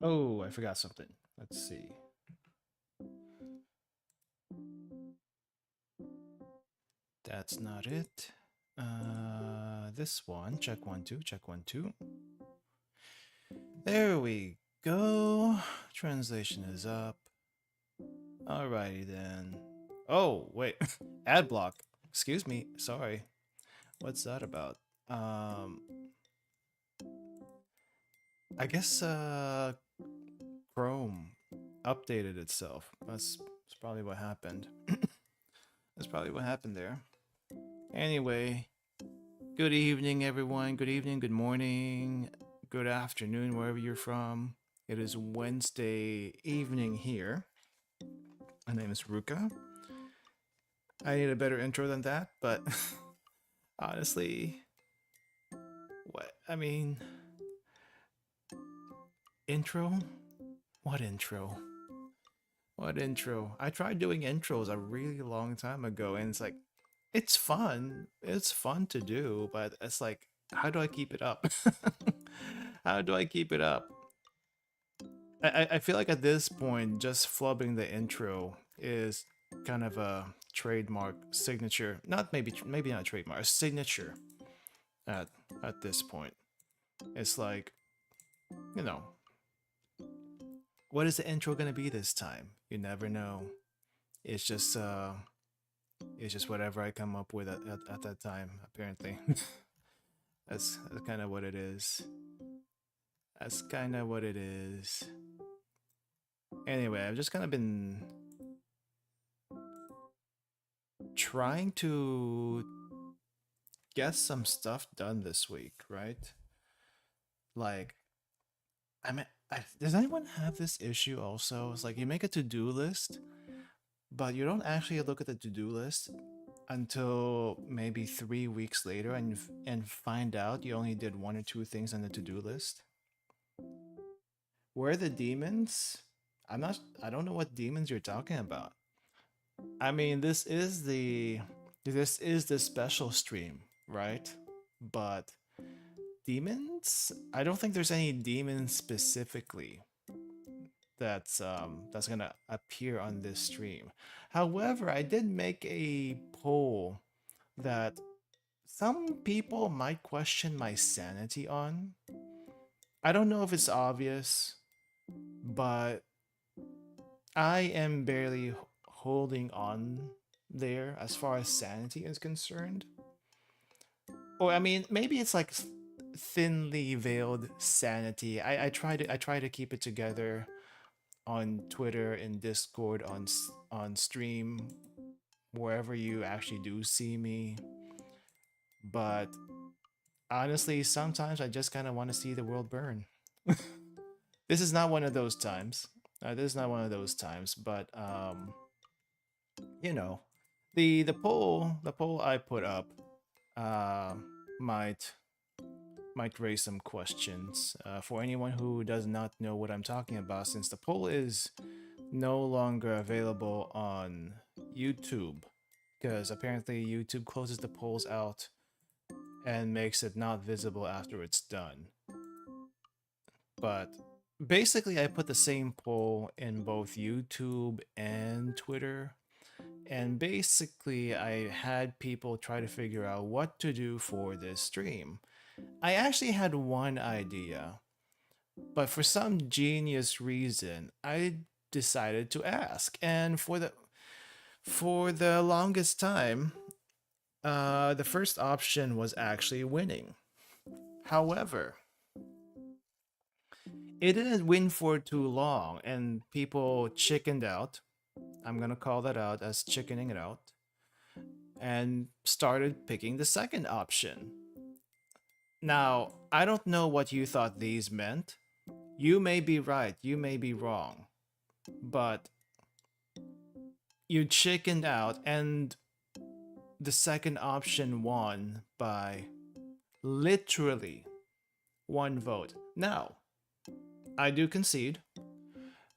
Oh, I forgot something. Let's see. That's not it. This one. Check 1, 2. Check 1, 2. There we go. Translation is up. Alrighty then. Oh, wait. Ad block. Excuse me. Sorry. What's that about? I guess Chrome updated itself. That's probably what happened. That's probably what happened there. Anyway, good evening, everyone. Good evening, good morning, good afternoon, wherever you're from. It is Wednesday evening here. My name is Ruka. I need a better intro than that, but honestly, what? I mean, intro? What intro? What intro? I tried doing intros a really long time ago, and it's like, it's fun. It's fun to do, but it's like, how do I keep it up? How do I keep it up? I feel like at this point, just flubbing the intro is kind of a trademark signature. Not maybe not a trademark, a signature at this point. It's like, you know, what is the intro gonna be this time? You never know. It's just whatever I come up with at that time, apparently. That's kind of what it is. That's kind of what it is. Anyway, I've just kind of been trying to get some stuff done this week, right? Like, I mean, does anyone have this issue also? It's like you make a to-do list, but you don't actually look at the to-do list until maybe 3 weeks later and find out you only did 1 or 2 things on the to-do list. Where are the demons? I don't know what demons you're talking about. I mean, this is the special stream, right? But demons? I don't think there's any demons specifically that's gonna appear on this stream. However, I did make a poll that some people might question my sanity on. I don't know if it's obvious, but I am barely holding on there as far as sanity is concerned. or I mean, maybe it's like thinly veiled sanity. I try to keep it together on Twitter and Discord, on stream, wherever you actually do see me. But honestly, sometimes I just kind of want to see the world burn. This is not one of those times. This is not one of those times, but you know, the poll I put up uh, might raise some questions for anyone who does not know what I'm talking about, since the poll is no longer available on YouTube, because apparently YouTube closes the polls out and makes it not visible after it's done. But basically, I put the same poll in both YouTube and Twitter. And basically, I had people try to figure out what to do for this stream. I actually had one idea, but for some genius reason, I decided to ask. And for the longest time, the first option was actually winning. However, it didn't win for too long, and people chickened out. I'm gonna call that out as chickening it out, and started picking the second option. Now, I don't know what you thought these meant. You may be right, you may be wrong, but you chickened out, and the second option won by literally one vote. Now, I do concede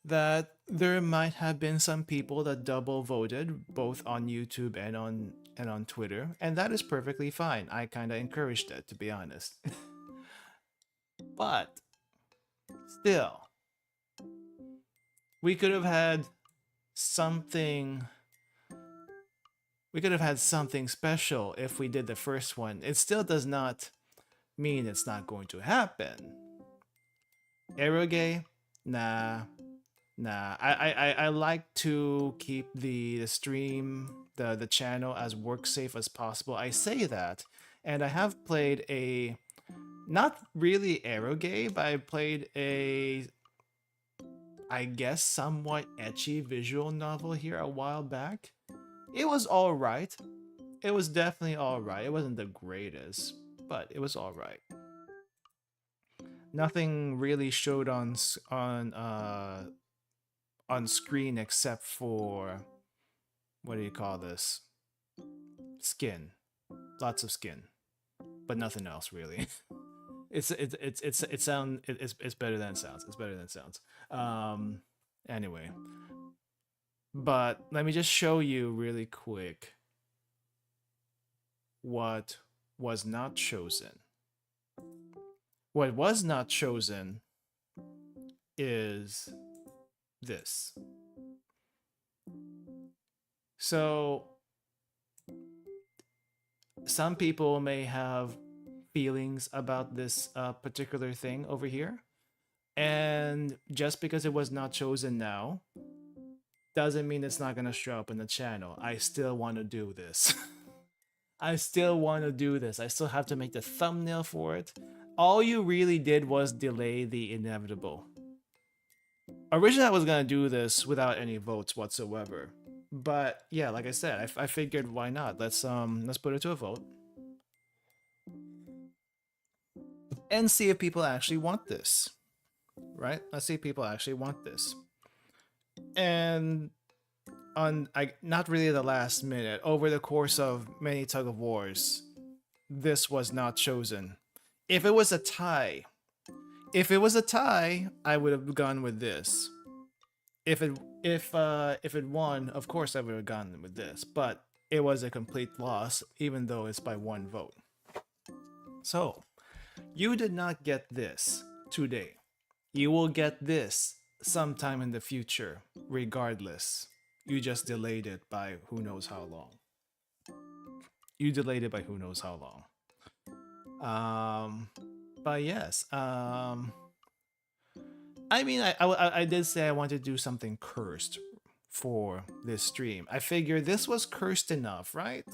that there might have been some people that double voted both on YouTube and on Twitter, and that is perfectly fine. I kind of encouraged it, to be honest. But still, we could have had something we could have had something special if we did the first one. It still does not mean it's not going to happen. Eroge? Nah. Nah. I like to keep the stream, the channel as work safe as possible. I say that, and I have played a not really eroge, but I played a, I guess, somewhat ecchi visual novel here a while back. It was alright. It was definitely alright. It wasn't the greatest, but it was alright. Nothing really showed on screen except for, what do you call this? Skin. Lots of skin, but nothing else really. It's better than it sounds. It's better than it sounds. Anyway, but let me just show you really quick what was not chosen. What was not chosen is this. So some people may have feelings about this particular thing over here, and just because it was not chosen now doesn't mean it's not gonna show up in the channel. I still want to do this. I still want to do this. I still have to make the thumbnail for it. All you really did was delay the inevitable. Originally, I was gonna do this without any votes whatsoever, but yeah, like I said, I figured why not? Let's put it to a vote and see if people actually want this. Right? Let's see if people actually want this. And not really the last minute, over the course of many tug of wars, this was not chosen. If it was a tie, I would have gone with this. If it won, of course I would have gone with this. But it was a complete loss, even though it's by one vote. So, you did not get this today. You will get this sometime in the future, regardless. You just delayed it by who knows how long. You delayed it by who knows how long. But yes, I mean, I did say I wanted to do something cursed for this stream. I figured this was cursed enough, right?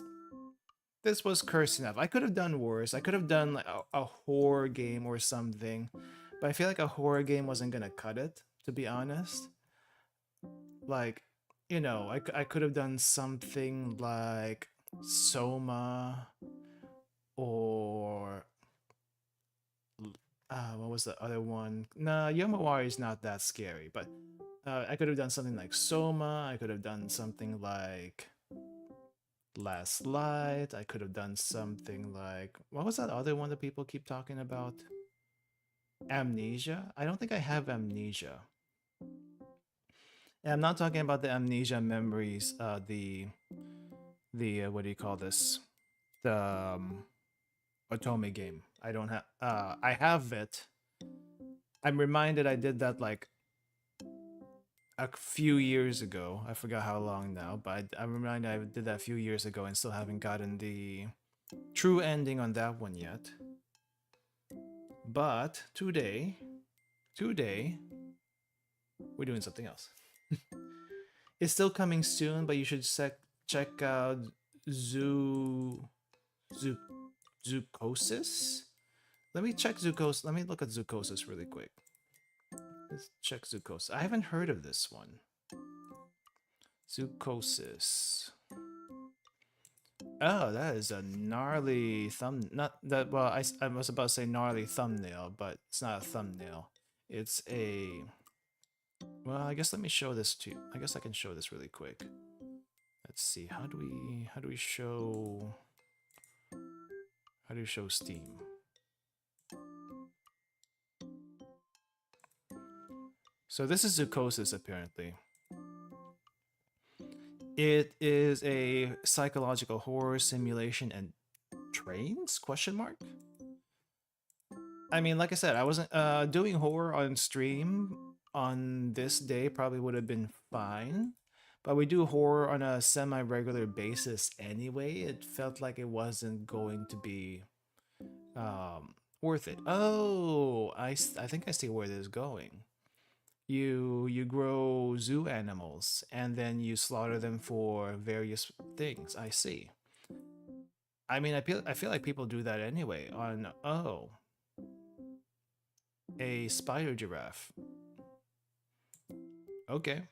this was cursed enough. I could have done worse. I could have done like a horror game or something, but I feel like a horror game wasn't gonna cut it, to be honest. Like, you know, I could have done something like Soma or what was the other one? Nah, Yomawari is not that scary, but I could have done something like Soma. I could have done something like Last Light. I could have done something like, what was that other one that people keep talking about? Amnesia? I don't think I have Amnesia. And I'm not talking about the Amnesia memories, the what do you call this? The Otome game. I don't have I have it. I'm reminded I did that like a few years ago. I forgot how long now, but I'm reminded I did that a few years ago and still haven't gotten the true ending on that one yet. But today, we're doing something else. It's still coming soon, but you should check out Zoo Zoo Zoocosis. Let me check Zoocosis. Let me look at Zoocosis really quick. Let's check Zoocosis. I haven't heard of this one. Zoocosis. Oh, that is a gnarly thumb. Not that. Well, I was about to say gnarly thumbnail, but it's not a thumbnail. It's a. Well, I guess let me show this to you. I guess I can show this really quick. Let's see. How do we show? How do you show Steam? So this is Zoocosis apparently. It is a psychological horror simulation and trains? Question mark? I mean, like I said, I wasn't doing horror on stream on this day probably would have been fine. But we do horror on a semi-regular basis anyway. It felt like it wasn't going to be worth it. Oh, I think I see where this is going. You grow zoo animals and then you slaughter them for various things. I see. I mean, I feel like people do that anyway on a spider giraffe. Okay.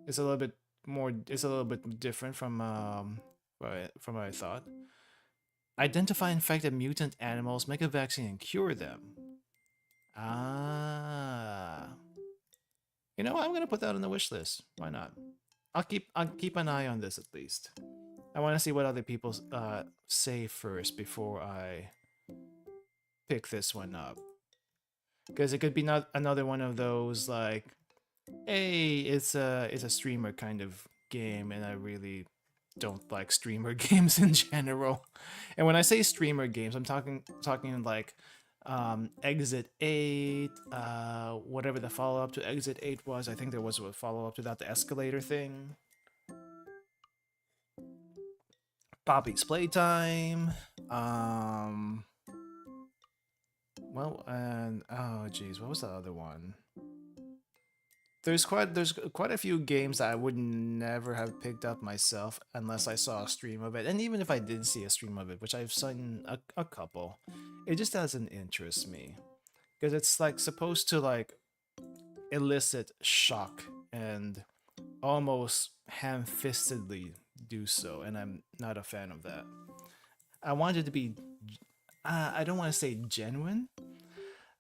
It's a little bit more it's a little bit different from what I thought. Identify infected mutant animals, make a vaccine and cure them. Ah. You know what? I'm gonna put that on the wish list. Why not? I'll keep an eye on this at least. I want to see what other people say first before I pick this one up, because it could be not another one of those like, hey, it's a streamer kind of game, and I really don't like streamer games in general. And when I say streamer games, I'm talking like Exit 8, whatever the follow-up to Exit 8 was. I think there was a follow-up to that, the escalator thing. Poppy's Playtime. Well, and oh geez, what was the other one? There's quite a few games that I would never have picked up myself unless I saw a stream of it. And even if I did see a stream of it, which I've seen a couple, it just doesn't interest me. Because it's like supposed to like elicit shock and almost ham-fistedly do so, and I'm not a fan of that. I want it to be I don't want to say genuine,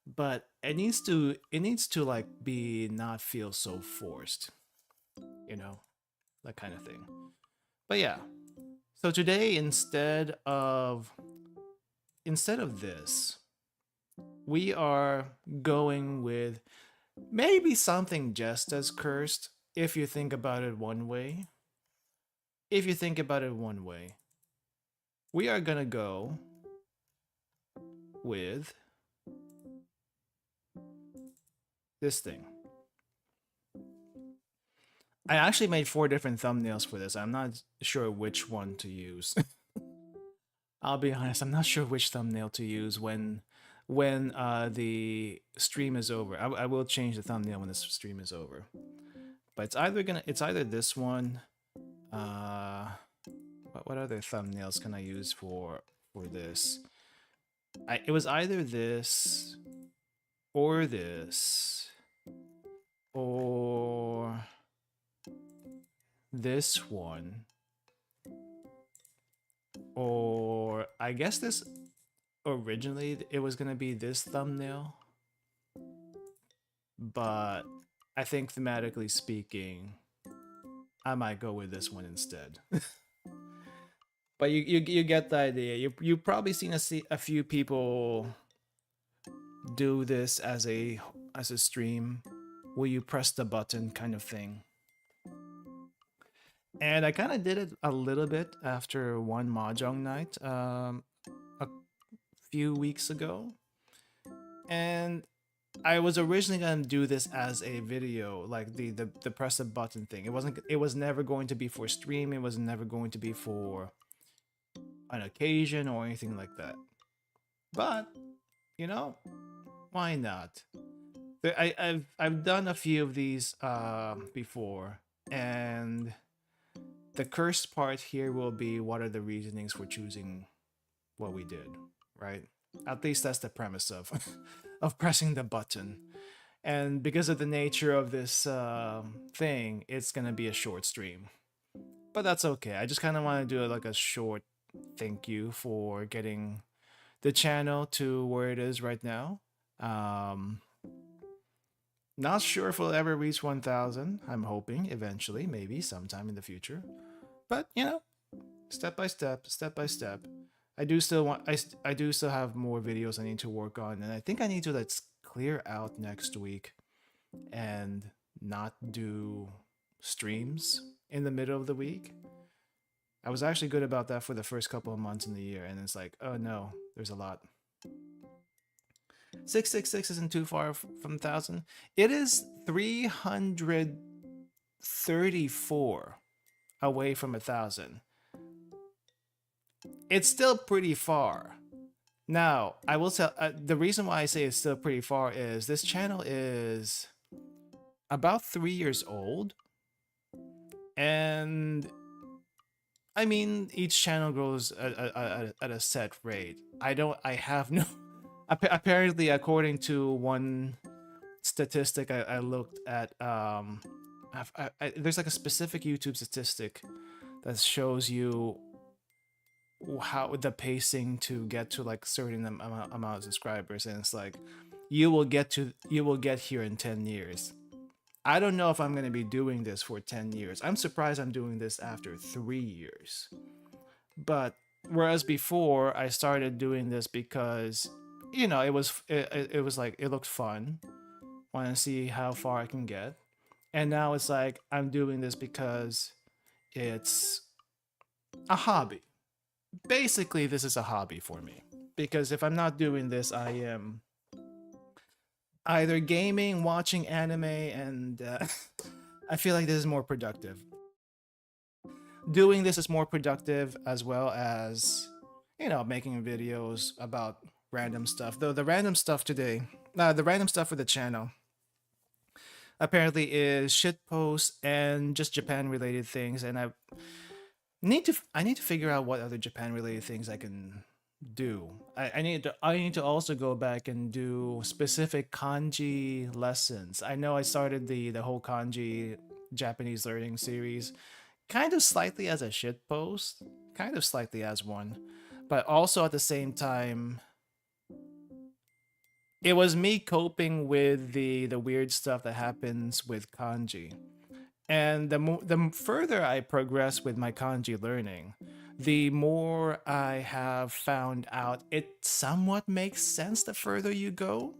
but it needs to like be not feel so forced, you know, that kind of thing. But yeah, so today instead of this, we are going with maybe something just as cursed if you think about it one way. If you think about it one way, we are gonna go with this thing. I actually made 4 different thumbnails for this. I'm not sure which one to use. I'll be honest, I'm not sure which thumbnail to use when the stream is over. I will change the thumbnail when the stream is over. But it's either this one. What what other thumbnails can I use for this? It was either this or this or this one, or I guess this originally it was gonna be this thumbnail, but I think thematically speaking, I might go with this one instead. But you get the idea. You've probably seen a few people do this as a stream where you press the button kind of thing. And I kind of did it a little bit after one mahjong night a few weeks ago. And I was originally gonna do this as a video, like the press a button thing. It was never going to be for stream. It was never going to be for an occasion or anything like that. But you know, why not? I've done a few of these before, and the cursed part here will be what are the reasonings for choosing what we did, right? At least that's the premise of of pressing the button. And because of the nature of this thing, it's gonna be a short stream, but that's okay. I just kind of want to do like a short thank you for getting the channel to where it is right now. Not sure if we'll ever reach 1,000. I'm hoping eventually, maybe sometime in the future. But you know, step by step, step by step. I do still want. I do still have more videos I need to work on, and I think I need to let's clear out next week and not do streams in the middle of the week. I was actually good about that for the first couple of months in the year, and it's like, oh no, there's a lot. 666 isn't too far from 1,000. It is 334 away from 1,000. It's still pretty far. Now, I will tell the reason why I say it's still pretty far is this channel is about 3 years old, and I mean each channel grows at a set rate. I have no apparently, according to one statistic I looked at, there's like a specific YouTube statistic that shows you how the pacing to get to like certain amount of subscribers, and it's like you will get here in 10 years. I don't know if I'm going to be doing this for 10 years. I'm surprised I'm doing this after 3 years. But whereas before I started doing this because you know it was like it looked fun, want to see how far I can get, and now it's like I'm doing this because it's a hobby. Basically, this is a hobby for me, because if I'm not doing this, I am either gaming, watching anime, and I feel like this is more productive. Doing this is more productive, as well as, you know, making videos about random stuff. Though the random stuff today, the random stuff for the channel apparently is shit posts and just Japan related things, and I need to figure out what other Japan related things I can do. I need to also go back and do specific kanji lessons. I know I started the whole kanji Japanese learning series kind of slightly as a shit post, kind of slightly as one, but also at the same time it was me coping with the weird stuff that happens with kanji. And the further I progress with my kanji learning, the more I have found out it somewhat makes sense the further you go.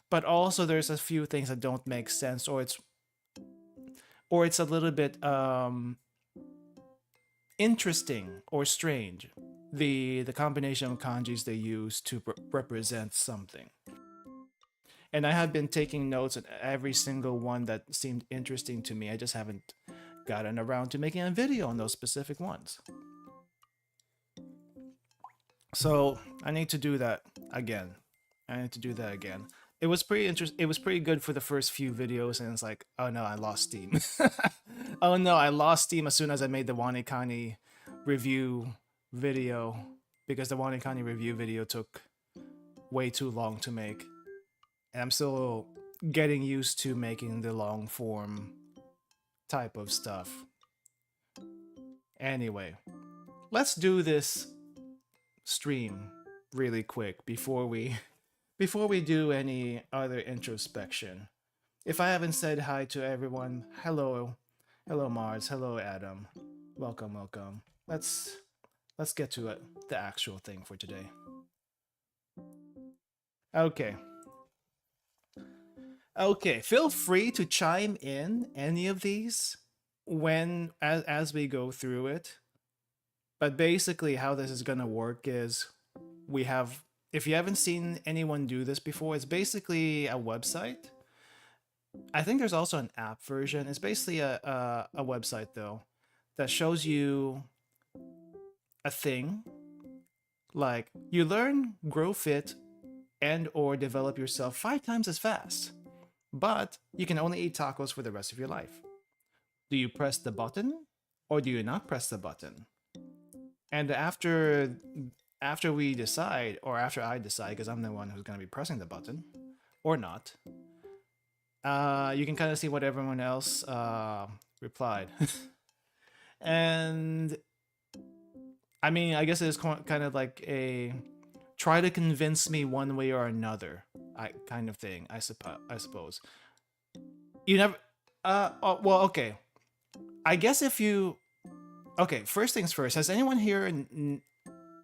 But also there's a few things that don't make sense, or it's a little bit interesting or strange. The combination of kanjis they use to represent something. And I have been taking notes on every single one that seemed interesting to me. I just haven't gotten around to making a video on those specific ones. So I need to do that again. It was pretty interesting. It was pretty good for the first few videos, and it's like, oh no, I lost steam. Oh no, I lost steam as soon as I made the Wanikani review video because the Wani Kani review video took way too long to make. And I'm still getting used to making the long form type of stuff. Anyway, let's do this stream really quick before we before we do any other introspection. If I haven't said hi to everyone, hello. Hello Mars, hello Adam. Welcome, welcome. Let's get to it, the actual thing for today. Okay. Okay, feel free to chime in any of these when as we go through it. But basically how this is going to work is we have, if you haven't seen anyone do this before, it's basically a website. I think there's also an app version. It's basically a website though that shows you a thing like you learn, grow fit, and or develop yourself 5 times as fast, but you can only eat tacos for the rest of your life. Do you press the button or do you not press the button? And after we decide, or after I decide, because I'm the one who's going to be pressing the button or not, you can kind of see what everyone else replied. And I mean, I guess it's kind of like a try to convince me one way or another kind of thing, I suppose. You never oh, well, okay. I guess if you, okay, first things first, has anyone here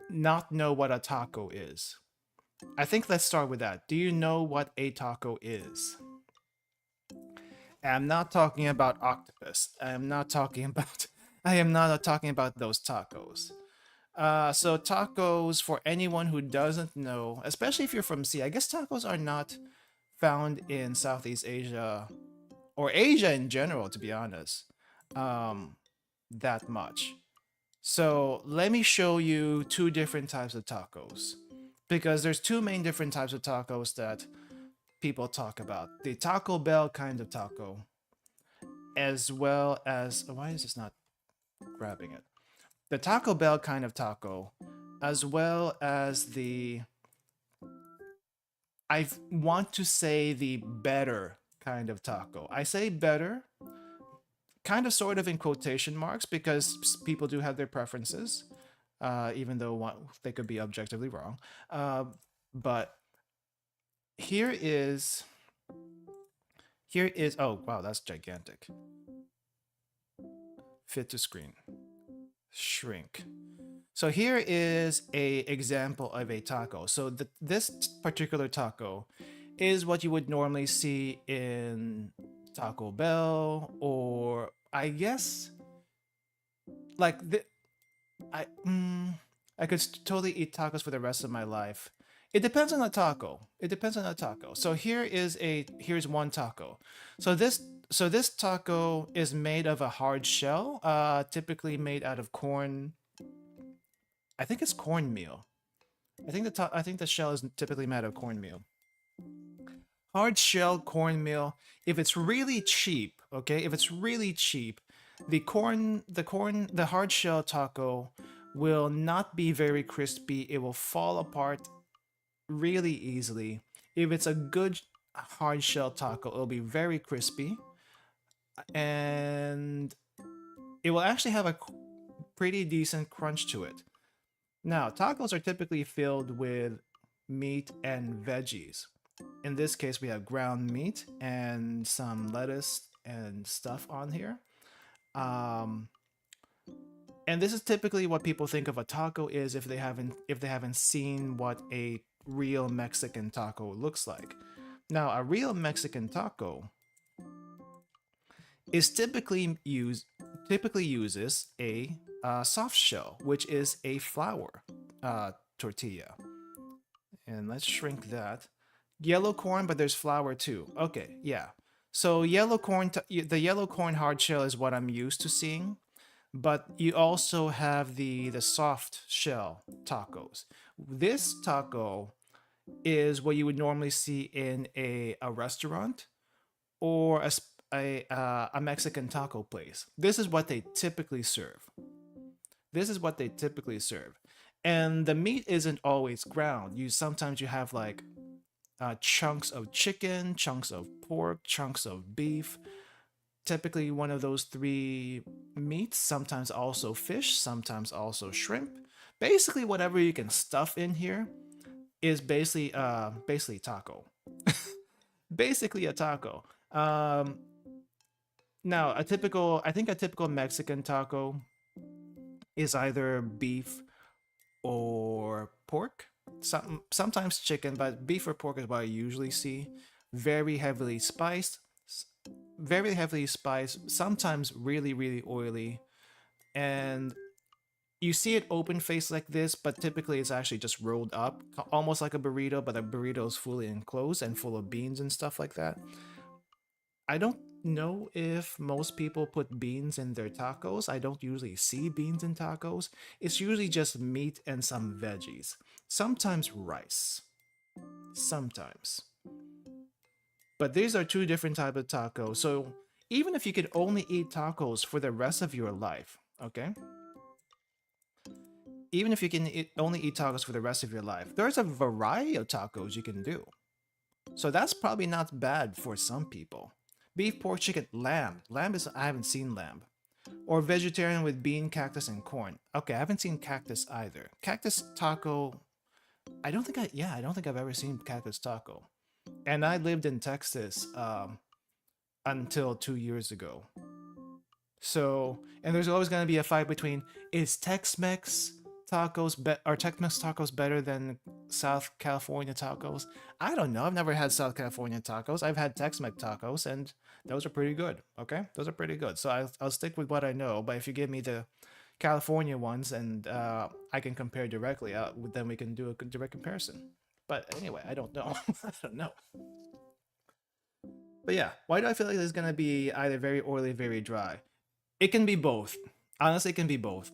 not know what a taco is? I think let's start with that. Do you know what a taco is? I'm not talking about octopus. I am not talking about I am not talking about those tacos. So tacos, for anyone who doesn't know, especially if you're from I guess tacos are not found in Southeast Asia or Asia in general, to be honest, that much. So let me show you two different types of tacos, because there's two main different types of tacos that people talk about: the Taco Bell kind of taco, as well as, why is this not grabbing it? The Taco Bell kind of taco, as well as the, I want to say the better kind of taco. I say better, kind of sort of in quotation marks, because people do have their preferences, even though they could be objectively wrong. But here is, oh wow, that's gigantic. Fit to screen. Shrink. So here is a example of a taco. So this particular taco is what you would normally see in Taco Bell, or I guess like I could totally eat tacos for the rest of my life. It depends on the taco. It depends on the taco. So here's one taco. So this taco is made of a hard shell, typically made out of corn. I think it's cornmeal. I think the shell is typically made of cornmeal. Hard shell cornmeal. If it's really cheap, okay, if it's really cheap, the hard shell taco will not be very crispy. It will fall apart really easily. If it's a good hard shell taco, it'll be very crispy, and it will actually have a pretty decent crunch to it. Now, tacos are typically filled with meat and veggies. In this case, we have ground meat and some lettuce and stuff on here. And this is typically what people think of a taco is if they haven't seen what a real Mexican taco looks like. Now, a real Mexican taco is typically uses a soft shell, which is a flour tortilla. And let's shrink that. Yellow corn, but there's flour too. Okay, yeah. So yellow corn, the yellow corn hard shell is what I'm used to seeing, but you also have the soft shell tacos. This taco is what you would normally see in a restaurant or a Mexican taco place. This is what they typically serve. This is what they typically serve. And the meat isn't always ground. Sometimes you have like chunks of chicken, chunks of pork, chunks of beef. Typically one of those three meats, sometimes also fish, sometimes also shrimp. Basically whatever you can stuff in here is basically taco. Basically a taco. Now I think a typical Mexican taco is either beef or pork. Sometimes chicken, but beef or pork is what I usually see. Very heavily spiced, very heavily spiced, sometimes really, really oily. And you see it open faced like this, but typically it's actually just rolled up, almost like a burrito, but a burrito is fully enclosed and full of beans and stuff like that. I don't know if most people put beans in their tacos. I don't usually see beans in tacos. It's usually just meat and some veggies. Sometimes rice. Sometimes. But these are two different types of tacos. So even if you could only eat tacos for the rest of your life, okay? Even if you can only eat tacos for the rest of your life, there's a variety of tacos you can do. So that's probably not bad for some people. Beef, pork, chicken, lamb. Lamb is, I haven't seen lamb. Or vegetarian with bean, cactus, and corn. Okay, I haven't seen cactus either. Cactus taco, I don't think I've ever seen cactus taco. And I lived in Texas until 2 years ago. So, and there's always going to be a fight between, is Tex-Mex are Tex-Mex tacos better than South California tacos? I don't know. I've never had South California tacos. I've had Tex-Mex tacos, and those are pretty good. Okay, those are pretty good. So I'll stick with what I know. But if you give me the California ones and I can compare directly, then we can do a direct comparison. But anyway, I don't know. I don't know. But yeah, why do I feel like there's gonna be either very oily, very dry? It can be both. Honestly, it can be both.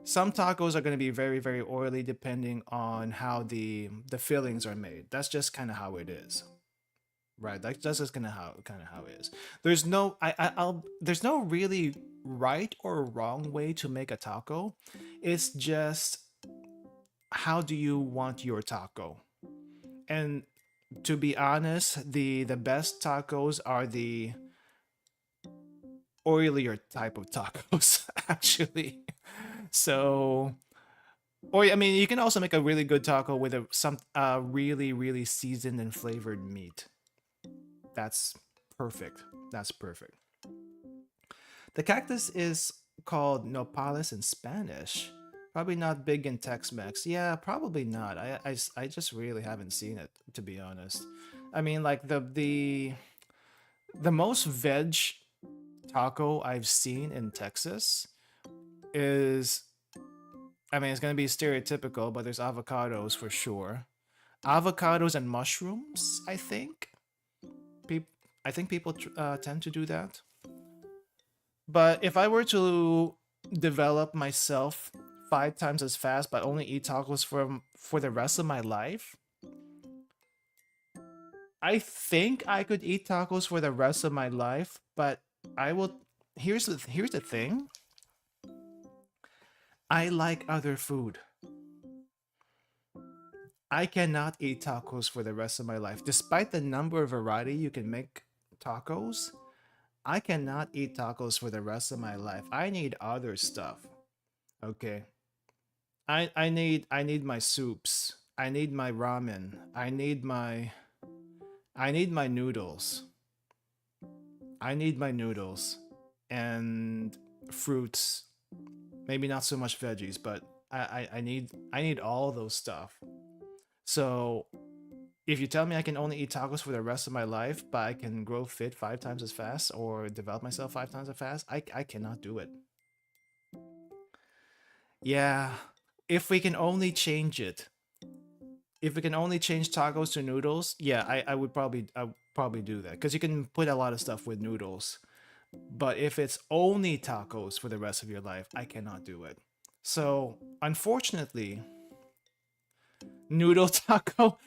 Some tacos are going to be very, very oily depending on how the fillings are made. That's just kind of how it is, right? That's just kind of how it is. There's no there's no really right or wrong way to make a taco. It's just how do you want your taco? And to be honest, the best tacos are the oilier type of tacos, actually. So, or I mean, you can also make a really good taco with some really, really seasoned and flavored meat. That's perfect. That's perfect. The cactus is called nopales in Spanish. Probably not big in Tex-Mex. Yeah, probably not. I just really haven't seen it, to be honest. I mean, like the most veg taco I've seen in Texas is, I mean, it's gonna be stereotypical, but there's avocados for sure. Avocados and mushrooms, I think. I think people tend to do that. But if I were to develop myself 5 times as fast, but only eat tacos for the rest of my life, I think I could eat tacos for the rest of my life. But I will. Here's the thing. I like other food. I cannot eat tacos for the rest of my life. Despite the number of variety you can make tacos, I cannot eat tacos for the rest of my life. I need other stuff. Okay. I need my soups. I need my ramen. I need my noodles. I need my noodles and fruits. Maybe not so much veggies, but I need all those stuff. So if you tell me I can only eat tacos for the rest of my life, but I can grow fit 5 times as fast or develop myself 5 times as fast, I cannot do it. Yeah, if we can only change it, if we can only change tacos to noodles, yeah, I would probably do that because you can put a lot of stuff with noodles. But if it's only tacos for the rest of your life, I cannot do it. So unfortunately, noodle taco.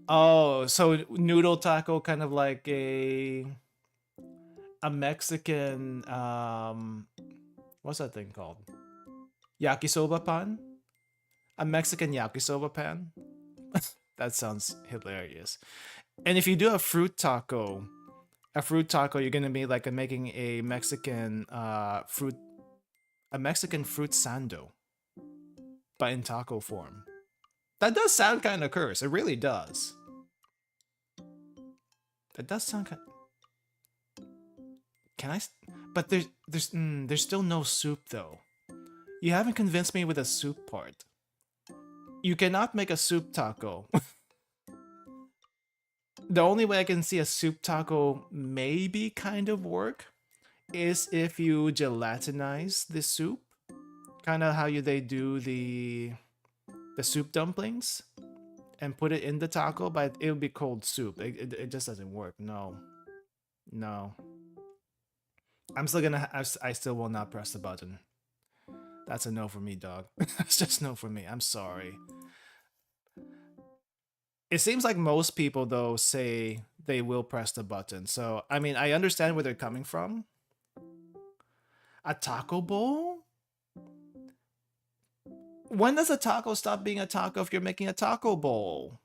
Oh, so noodle taco, kind of like a Mexican what's that thing called? Yakisoba pan? A Mexican yakisoba pan? That sounds hilarious. And if you do a fruit taco, you're gonna be like making a Mexican fruit sando, but in taco form. That does sound kind of cursed. It really does. That does sound kind. Can I? But there's still no soup though. You haven't convinced me with a soup part. You cannot make a soup taco. The only way I can see a soup taco maybe kind of work is if you gelatinize the soup, kind of how they do the soup dumplings, and put it in the taco, but it would be cold soup. It just doesn't work. No, no. I'm still gonna. I still will not press the button. That's a no for me, dog. That's just no for me. I'm sorry. It seems like most people though say they will press the button. So I mean, I understand where they're coming from. A taco bowl? When does a taco stop being a taco if you're making a taco bowl?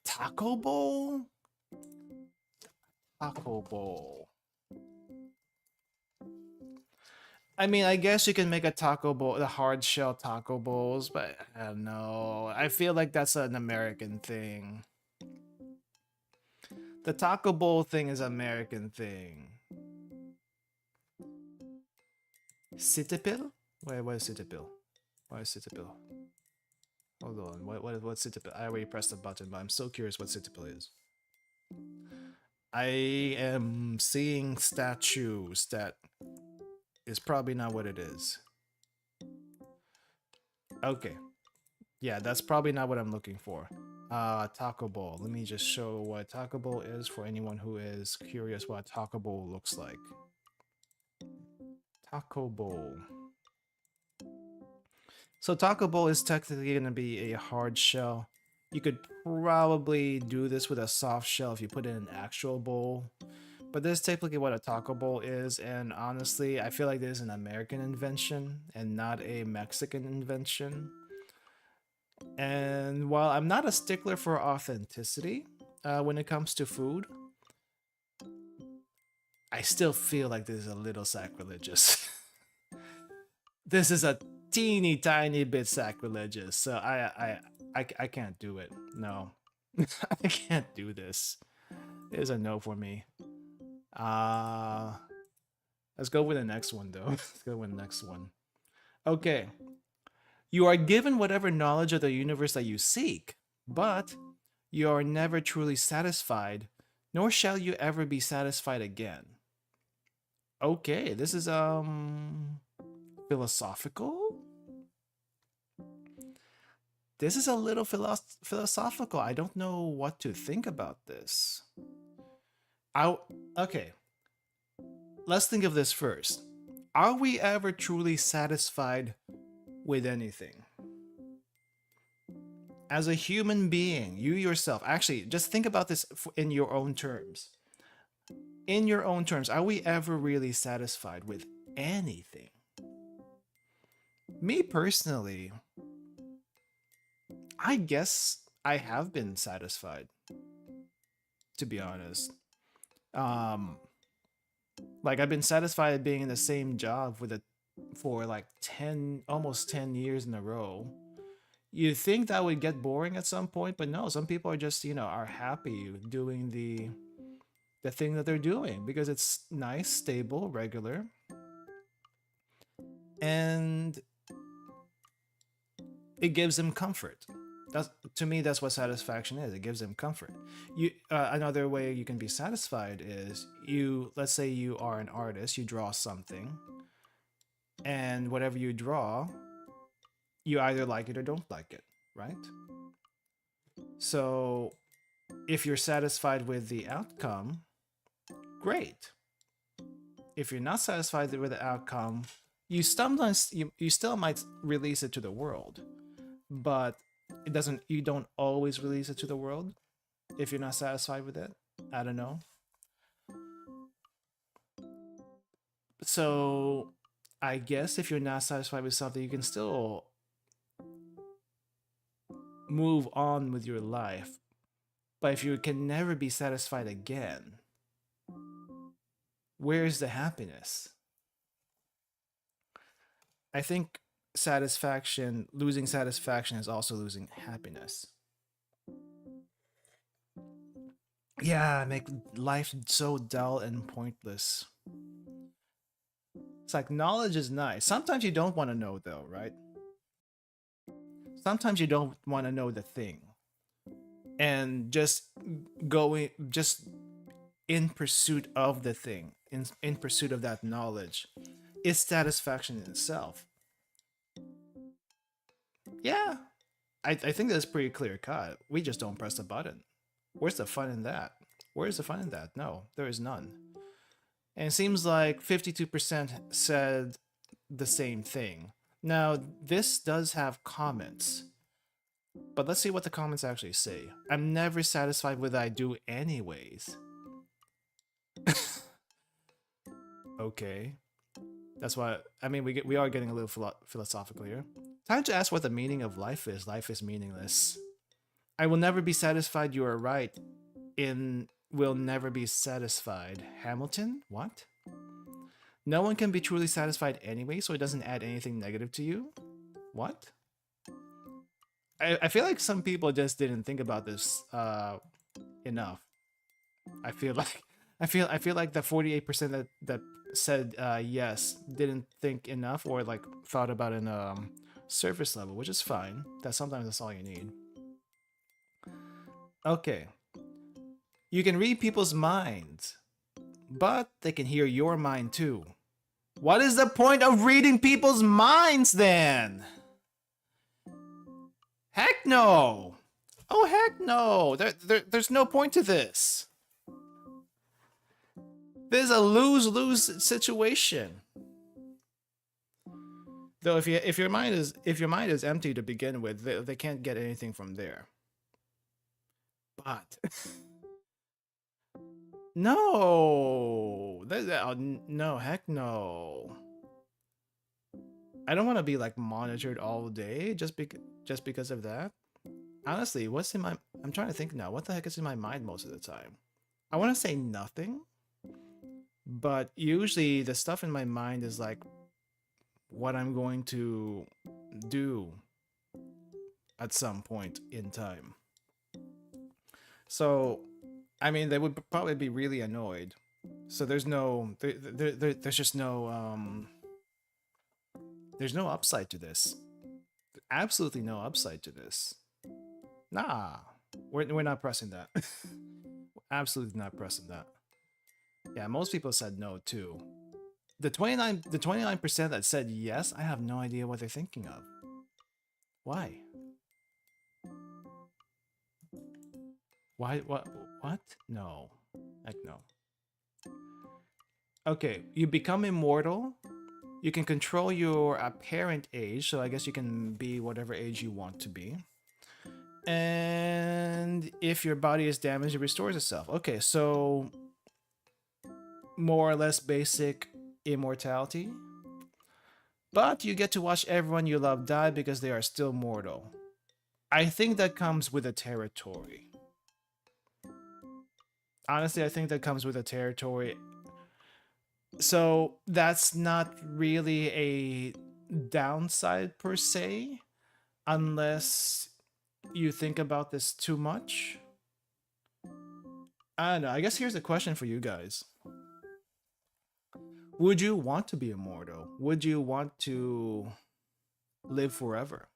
Taco bowl? Taco bowl. I mean, I guess you can make a taco bowl, the hard shell taco bowls, but I don't know. I feel like that's an American thing. The taco bowl thing is an American thing. Citipil? Wait, what is Citipil? What is Citipil? Hold on, what's Citipil? I already pressed the button, but I'm so curious what Citipil is. I am seeing statues that is probably not what it is. Okay. Yeah, that's probably not what I'm looking for. Taco bowl. Let me just show what taco bowl is for anyone who is curious what taco bowl looks like. Taco bowl. So taco bowl is technically going to be a hard shell. You could probably do this with a soft shell if you put it in an actual bowl. But this is typically what a taco bowl is, and honestly, I feel like this is an American invention and not a Mexican invention. And while I'm not a stickler for authenticity when it comes to food, I still feel like this is a little sacrilegious. This is a teeny tiny bit sacrilegious, so I can't do it. No, I can't do this. It is a no for me. Let's go with the next one though. Let's go with the next one. Okay. You are given whatever knowledge of the universe that you seek, but you are never truly satisfied, nor shall you ever be satisfied again. Okay, this is philosophical. This is a little philosophical. I don't know what to think about this. Okay. Let's think of this first. Are we ever truly satisfied with anything? As a human being, you yourself, actually, just think about this in your own terms. In your own terms, are we ever really satisfied with anything? Me personally, I guess I have been satisfied, to be honest. Like I've been satisfied being in the same job for like 10, almost 10 years in a row. You'd think that would get boring at some point, but no, some people are just, are happy doing the thing that they're doing because it's nice, stable, regular. And it gives them comfort. To me, that's what satisfaction is. It gives them comfort. Another way you can be satisfied is let's say you are an artist, you draw something, and whatever you draw, you either like it or don't like it, right? So if you're satisfied with the outcome, great. If you're not satisfied with the outcome, you still might release it to the world, but you don't always release it to the world if you're not satisfied with it. I don't know. So I guess if you're not satisfied with something, you can still move on with your life. But if you can never be satisfied again, where's the happiness? I think losing satisfaction is also losing happiness. Yeah, make life so dull and pointless. It's like knowledge is nice. Sometimes you don't want to know though, right? Sometimes you don't want to know the thing. And just in pursuit of the thing, in pursuit of that knowledge, is satisfaction in itself. Yeah, I think that's pretty clear cut. We just don't press the button. Where's the fun in that? Where's the fun in that? No, there is none. And it seems like 52% said the same thing. Now, this does have comments, but let's see what the comments actually say. I'm never satisfied with what I do anyways. Okay. That's why, I mean, we are getting a little philosophical here. Time to ask what the meaning of life is. Life is meaningless. I will never be satisfied, you are right. In will never be satisfied. Hamilton? What? No one can be truly satisfied anyway, so it doesn't add anything negative to you? What? I feel like some people just didn't think about this enough. I feel like I feel like the 48% that said yes didn't think enough or like thought about it in surface level, which is fine. That sometimes that's all you need. Okay. You can read people's minds, but they can hear your mind too. What is the point of reading people's minds then? Heck no! Oh heck no! There's no point to this. This is a lose-lose situation. Though if your mind is empty to begin with, they can't get anything from there. But no, no, heck no. I don't want to be like monitored all day just because of that. Honestly, what's in my? I'm trying to think now. What the heck is in my mind most of the time? I want to say nothing, but usually the stuff in my mind is like what I'm going to do at some point in time. So, I mean, they would probably be really annoyed. So there's there's just there's no upside to this. Absolutely no upside to this. Nah, we're not pressing that. Absolutely not pressing that. Yeah, most people said no too. The 29% that said yes, I have no idea what they're thinking of. Why? Why? What? No. Heck no. Okay, you become immortal. You can control your apparent age, so I guess you can be whatever age you want to be. And if your body is damaged, it restores itself. Okay, so more or less basic immortality. But you get to watch everyone you love die because they are still mortal. I think that comes with the territory. Honestly, I think that comes with the territory. So that's not really a downside per se, unless you think about this too much. I don't know. I guess here's a question for you guys. Would you want to be immortal? Would you want to live forever?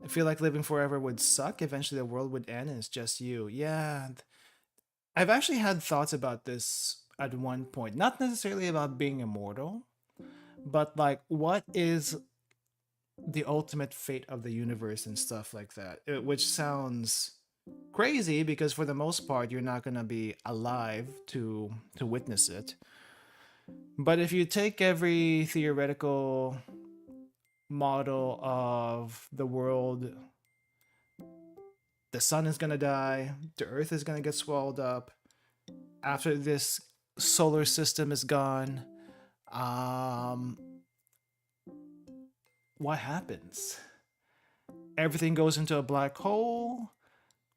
I feel like living forever would suck. Eventually the world would end and it's just you. Yeah. I've actually had thoughts about this at one point. Not necessarily about being immortal, but like what is the ultimate fate of the universe and stuff like that, which sounds crazy because for the most part you're not going to be alive to witness it. But if you take every theoretical model of the world, the sun is going to die, the earth is going to get swallowed up, after this solar system is gone. Um, what happens? Everything goes into a black hole.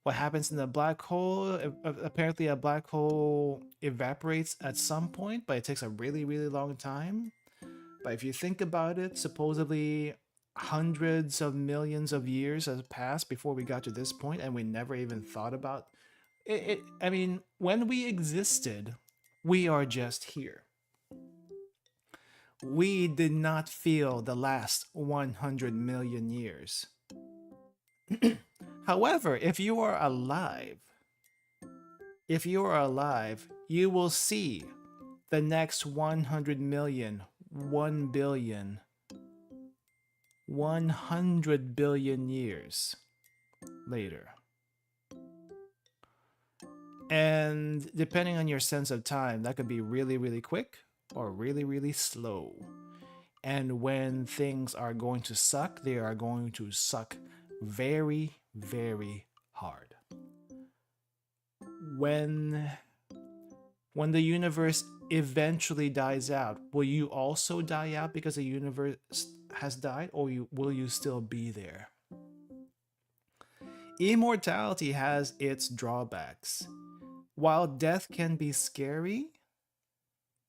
What happens in the black hole? Apparently, a black hole evaporates at some point, but it takes a really, really long time. But if you think about it, supposedly hundreds of millions of years has passed before we got to this point, and we never even thought about it. I mean, when we existed, we are just here. We did not feel the last 100 million years. However, if you are alive, you will see the next 100 million, 1 billion, 100 billion years later. And depending on your sense of time, that could be really, really quick or really, really slow. And when things are going to suck, they are going to suck very, very hard. When the universe eventually dies out, will you also die out because the universe has died, or will you still be there? Immortality has its drawbacks. While death can be scary,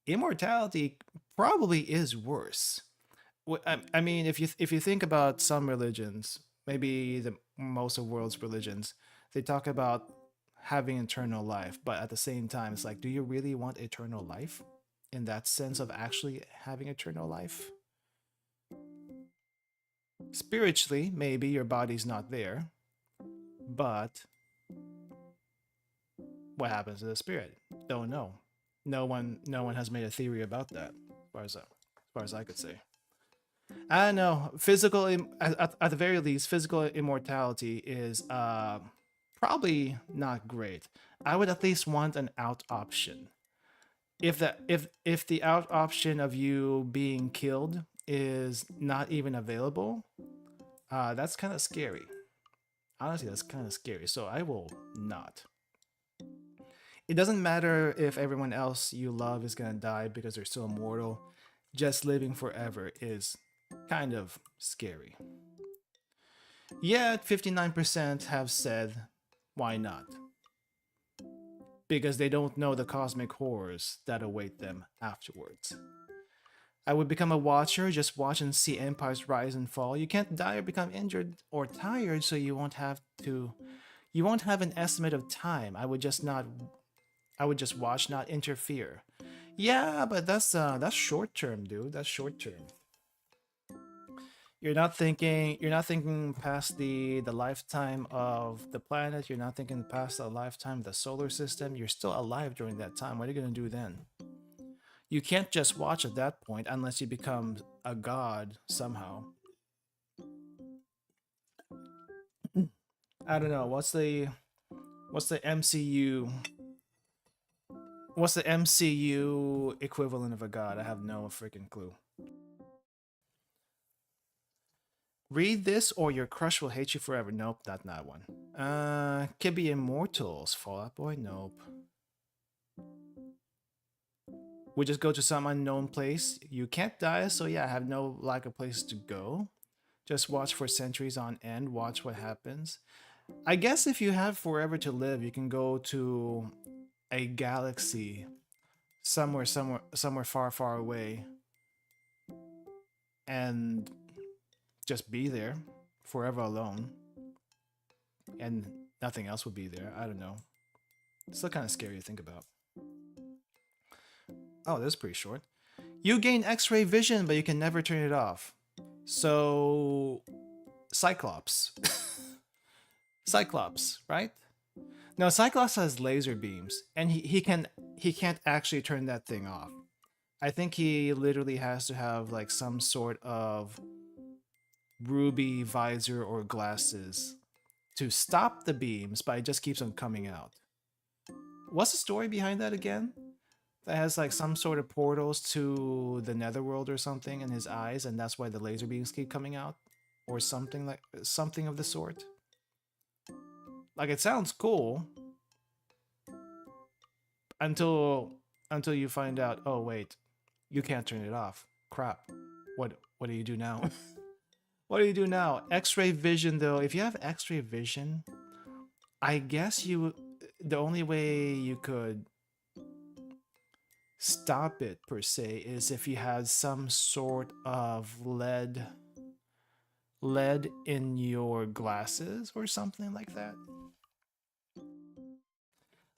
immortality probably is worse. I mean, if you think about some religions, maybe the most of world's religions, they talk about having eternal life, but at the same time, it's like, do you really want eternal life? In that sense of actually having eternal life? Spiritually, maybe your body's not there, but what happens to the spirit? Don't know. No one has made a theory about that, as far as I could say. I don't know. At the very least, physical immortality is probably not great. I would at least want an out option. If the out option of you being killed is not even available, that's kind of scary. Honestly, that's kind of scary. So I will not. It doesn't matter if everyone else you love is gonna die because they're still immortal. Just living forever is kind of scary. Yet 59% have said, why not? Because they don't know the cosmic horrors that await them afterwards. I would become a watcher, just watch and see empires rise and fall. You can't die or become injured or tired, so you won't have an estimate of time. I would just watch, not interfere. Yeah, but that's short term, dude. That's short term. You're not thinking past the lifetime of the planet. You're not thinking past the lifetime of the solar system. You're still alive during that time. What are you going to do then? You can't just watch at that point unless you become a god somehow. I don't know. What's the MCU equivalent of a god? I have no freaking clue. Read this or your crush will hate you forever. Nope, not that one. Could be Immortals. Fall Out Boy? Nope. We just go to some unknown place. You can't die, so yeah, I have no lack of places to go. Just watch for centuries on end. Watch what happens. I guess if you have forever to live, you can go to a galaxy somewhere far, far away and just be there forever alone. And nothing else would be there. I don't know. It's still kind of scary to think about. Oh, this is pretty short. You gain X-ray vision, but you can never turn it off. So, Cyclops. Cyclops, right? Now, Cyclops has laser beams, and he can't actually turn that thing off. I think he literally has to have like some sort of ruby visor or glasses to stop the beams, but it just keeps on coming out. What's the story behind that again? That has like some sort of portals to the netherworld or something in his eyes, and that's why the laser beams keep coming out, or something of the sort. Like, it sounds cool until until you find out, oh wait, you can't turn it off. Crap. What do you do now? What do you do now? X-ray vision though, if you have X-ray vision, I guess the only way you could stop it per se is if you had some sort of lead in your glasses or something like that.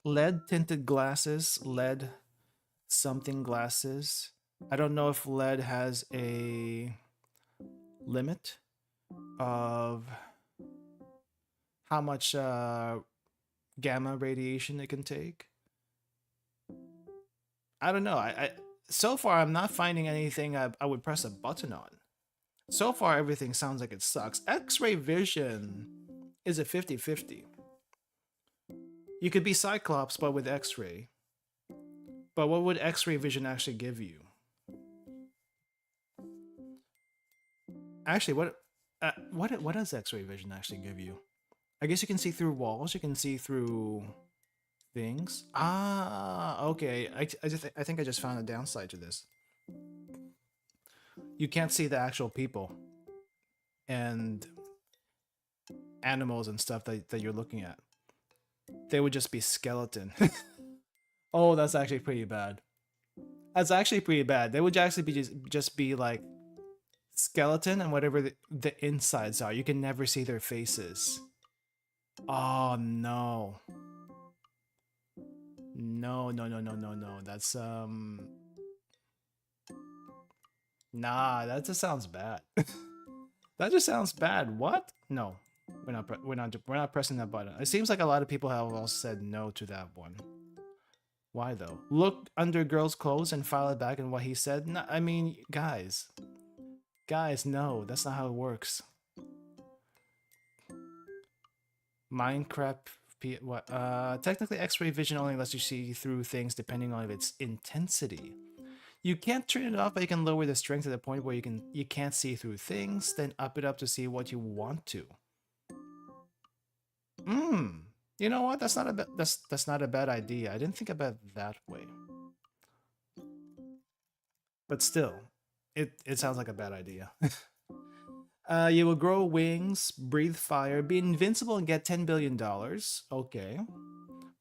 Lead tinted glasses, lead something glasses. I don't know if lead has a limit of how much gamma radiation it can take. I don't know. I so far I'm not finding anything I would press a button on. So far everything sounds like it sucks. X-ray vision is a 50-50. You could be Cyclops but with X-ray. But what would X-ray vision actually give you? Actually, what does X-ray vision actually give you? I guess you can see through walls. You can see through things. Ah, okay. I think I just found a downside to this. You can't see the actual people and animals and stuff that you're looking at. They would just be skeleton. Oh, that's actually pretty bad. That's actually pretty bad. They would actually be just be like skeleton and whatever the insides are. You can never see their faces. Oh no. No. That's nah, that just sounds bad. That just sounds bad. What? No. We're not pressing that button. It seems like a lot of people have all said no to that one. Why though? Look under girl's clothes and file it back in what he said. No, I mean, guys, no, that's not how it works. Minecraft. What? Technically, X-ray vision only lets you see through things depending on its intensity. You can't turn it off, but you can lower the strength to the point where you can't see through things. Then up it up to see what you want to. You know what? That's not a bad idea. I didn't think about it that way. But still, it sounds like a bad idea. You will grow wings, breathe fire, be invincible, and get $10 billion. Okay.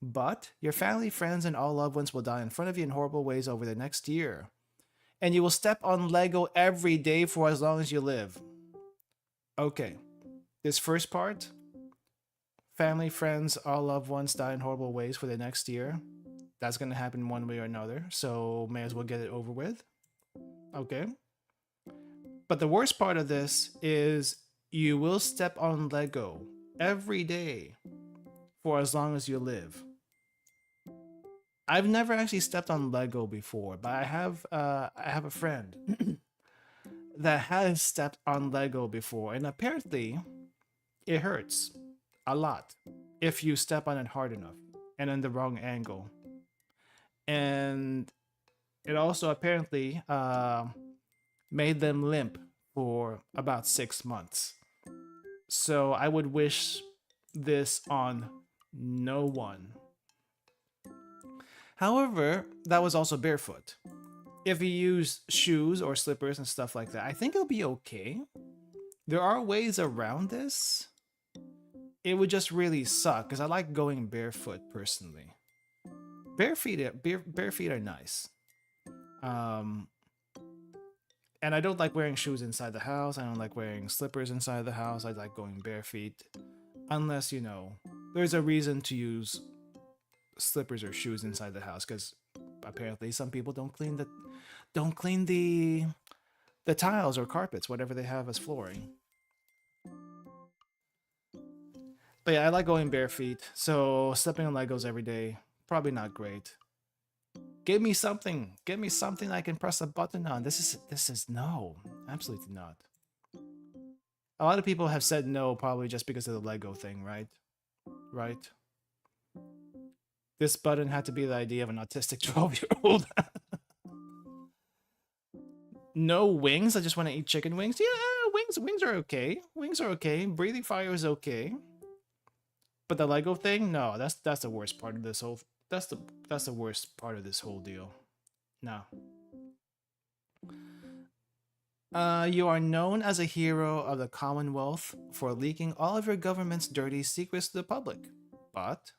But your family, friends, and all loved ones will die in front of you in horrible ways over the next year. And you will step on Lego every day for as long as you live. Okay. This first part, family, friends, all loved ones die in horrible ways for the next year. That's going to happen one way or another, so may as well get it over with. Okay. But the worst part of this is you will step on Lego every day for as long as you live. I've never actually stepped on Lego before, but I have a friend that has stepped on Lego before, and apparently it hurts a lot if you step on it hard enough and in the wrong angle. And it also apparently made them limp for about 6 months. So I would wish this on no one. However, that was also barefoot. If you use shoes or slippers and stuff like that, I think it'll be okay. There are ways around this. It would just really suck because I like going barefoot personally. Bare feet are nice. And I don't like wearing shoes inside the house. I don't like wearing slippers inside the house. I like going bare feet. Unless, you know, there's a reason to use slippers or shoes inside the house, because apparently some people don't clean the tiles or carpets, whatever they have as flooring. But yeah, I like going bare feet, so stepping on Legos every day, probably not great. Give me something I can press a button on. This is no, absolutely not. A lot of people have said no, probably just because of the Lego thing, right? Right? This button had to be the idea of an autistic 12-year-old. No wings? I just want to eat chicken wings? Yeah, wings are okay. Wings are okay. Breathing fire is okay. But the Lego thing? No, that's the worst part of this whole... That's the worst part of this whole deal. No. You are known as a hero of the Commonwealth for leaking all of your government's dirty secrets to the public. But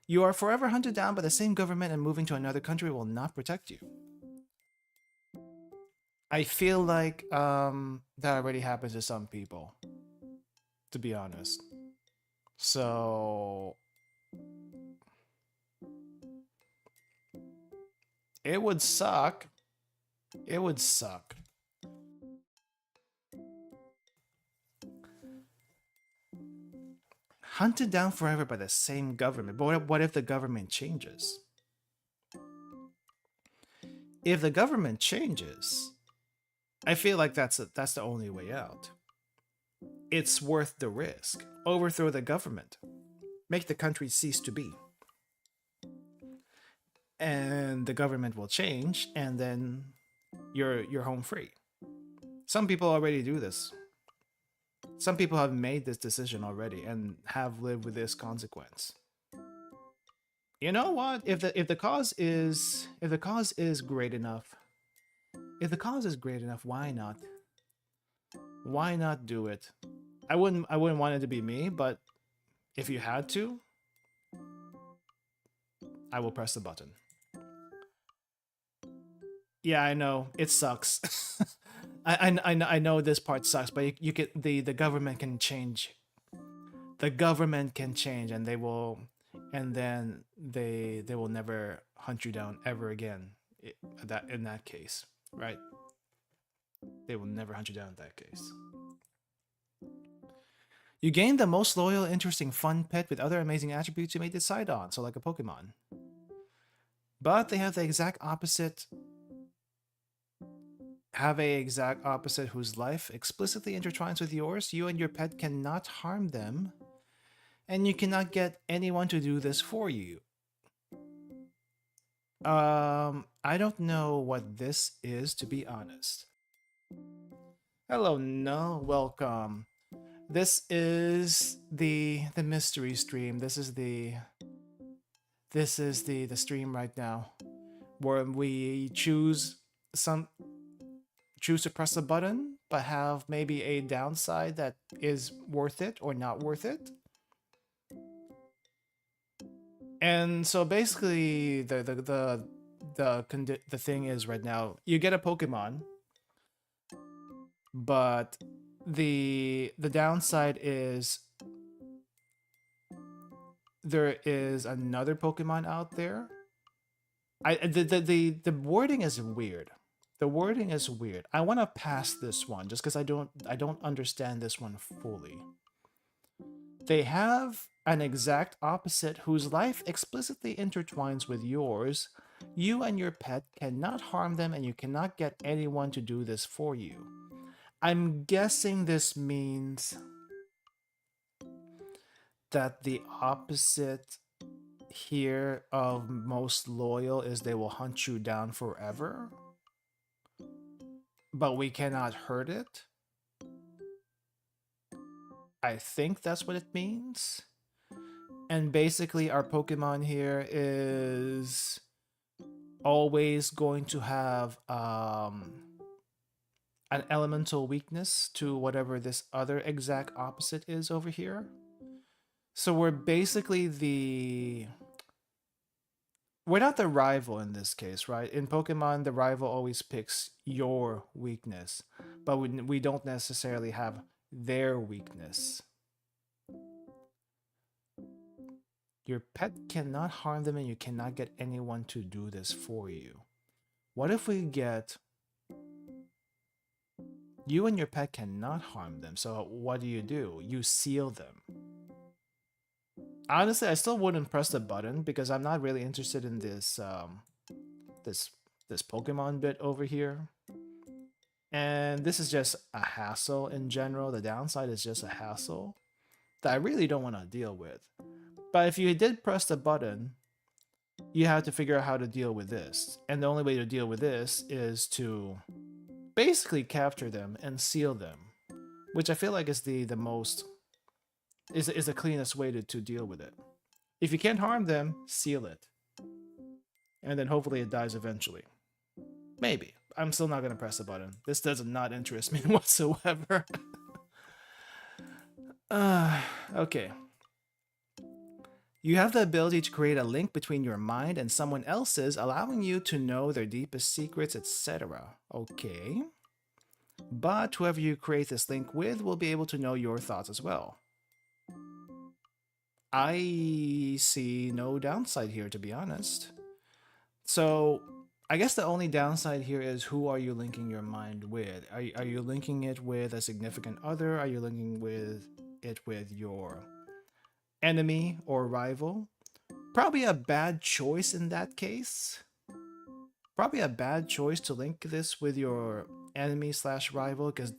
you are forever hunted down by the same government, and moving to another country will not protect you. I feel like that already happens to some people, to be honest. So it would suck. It would suck. Hunted down forever by the same government. But what if the government changes? If the government changes, I feel like that's the only way out. It's worth the risk. Overthrow the government. Make the country cease to be. And the government will change, and then you're home free. Some people already do this. Some people have made this decision already and have lived with this consequence. You know what? If the cause is great enough, why not? Why not do it? I wouldn't want it to be me, but if you had to, I will press the button. Yeah, I know it sucks. I know this part sucks, but you can the government can change. The government can change, and they will, and then they will never hunt you down ever again. In that case, right? They will never hunt you down in that case. You gain the most loyal, interesting, fun pet with other amazing attributes you may decide on, so like a Pokemon. But they have the exact opposite. Have a exact opposite whose life explicitly intertwines with yours. You and your pet cannot harm them, and you cannot get anyone to do this for you. I don't know what this is, to be honest. Hello, no, welcome. This is the mystery stream. This is the stream right now, where we choose to press a button, but have maybe a downside that is worth it or not worth it. And so basically, the thing is right now, you get a Pokemon, but the downside is there is another Pokemon out there. The wording is weird. The wording is weird. I want to pass this one just because I don't understand this one fully. They have an exact opposite whose life explicitly intertwines with yours. You and your pet cannot harm them, and you cannot get anyone to do this for you. I'm guessing this means that the opposite here of most loyal is they will hunt you down forever, but we cannot hurt it. I think that's what it means. And basically our Pokemon here is always going to have an elemental weakness to whatever this other exact opposite is over here. So we're basically we're not the rival in this case, right? In Pokemon, the rival always picks your weakness, but we don't necessarily have their weakness. Your pet cannot harm them, and you cannot get anyone to do this for you. What if we get you and your pet cannot harm them? So what do? You seal them. Honestly, I still wouldn't press the button because I'm not really interested in this this Pokemon bit over here. And this is just a hassle in general. The downside is just a hassle that I really don't want to deal with. But if you did press the button, you have to figure out how to deal with this. And the only way to deal with this is to basically capture them and seal them, which I feel like is the most is the cleanest way to deal with it. If you can't harm them, seal it. and then hopefully it dies eventually. Maybe. I'm still not gonna press the button. This does not interest me whatsoever. Okay. You have the ability to create a link between your mind and someone else's, allowing you to know their deepest secrets, etc. Okay. But whoever you create this link with will be able to know your thoughts as well. I see no downside here, to be honest. So, I guess the only downside here is who are you linking your mind with? Are you linking it with a significant other? Are you linking it with your enemy or rival? Probably a bad choice in that case. Probably a bad choice to link this with your enemy slash rival, because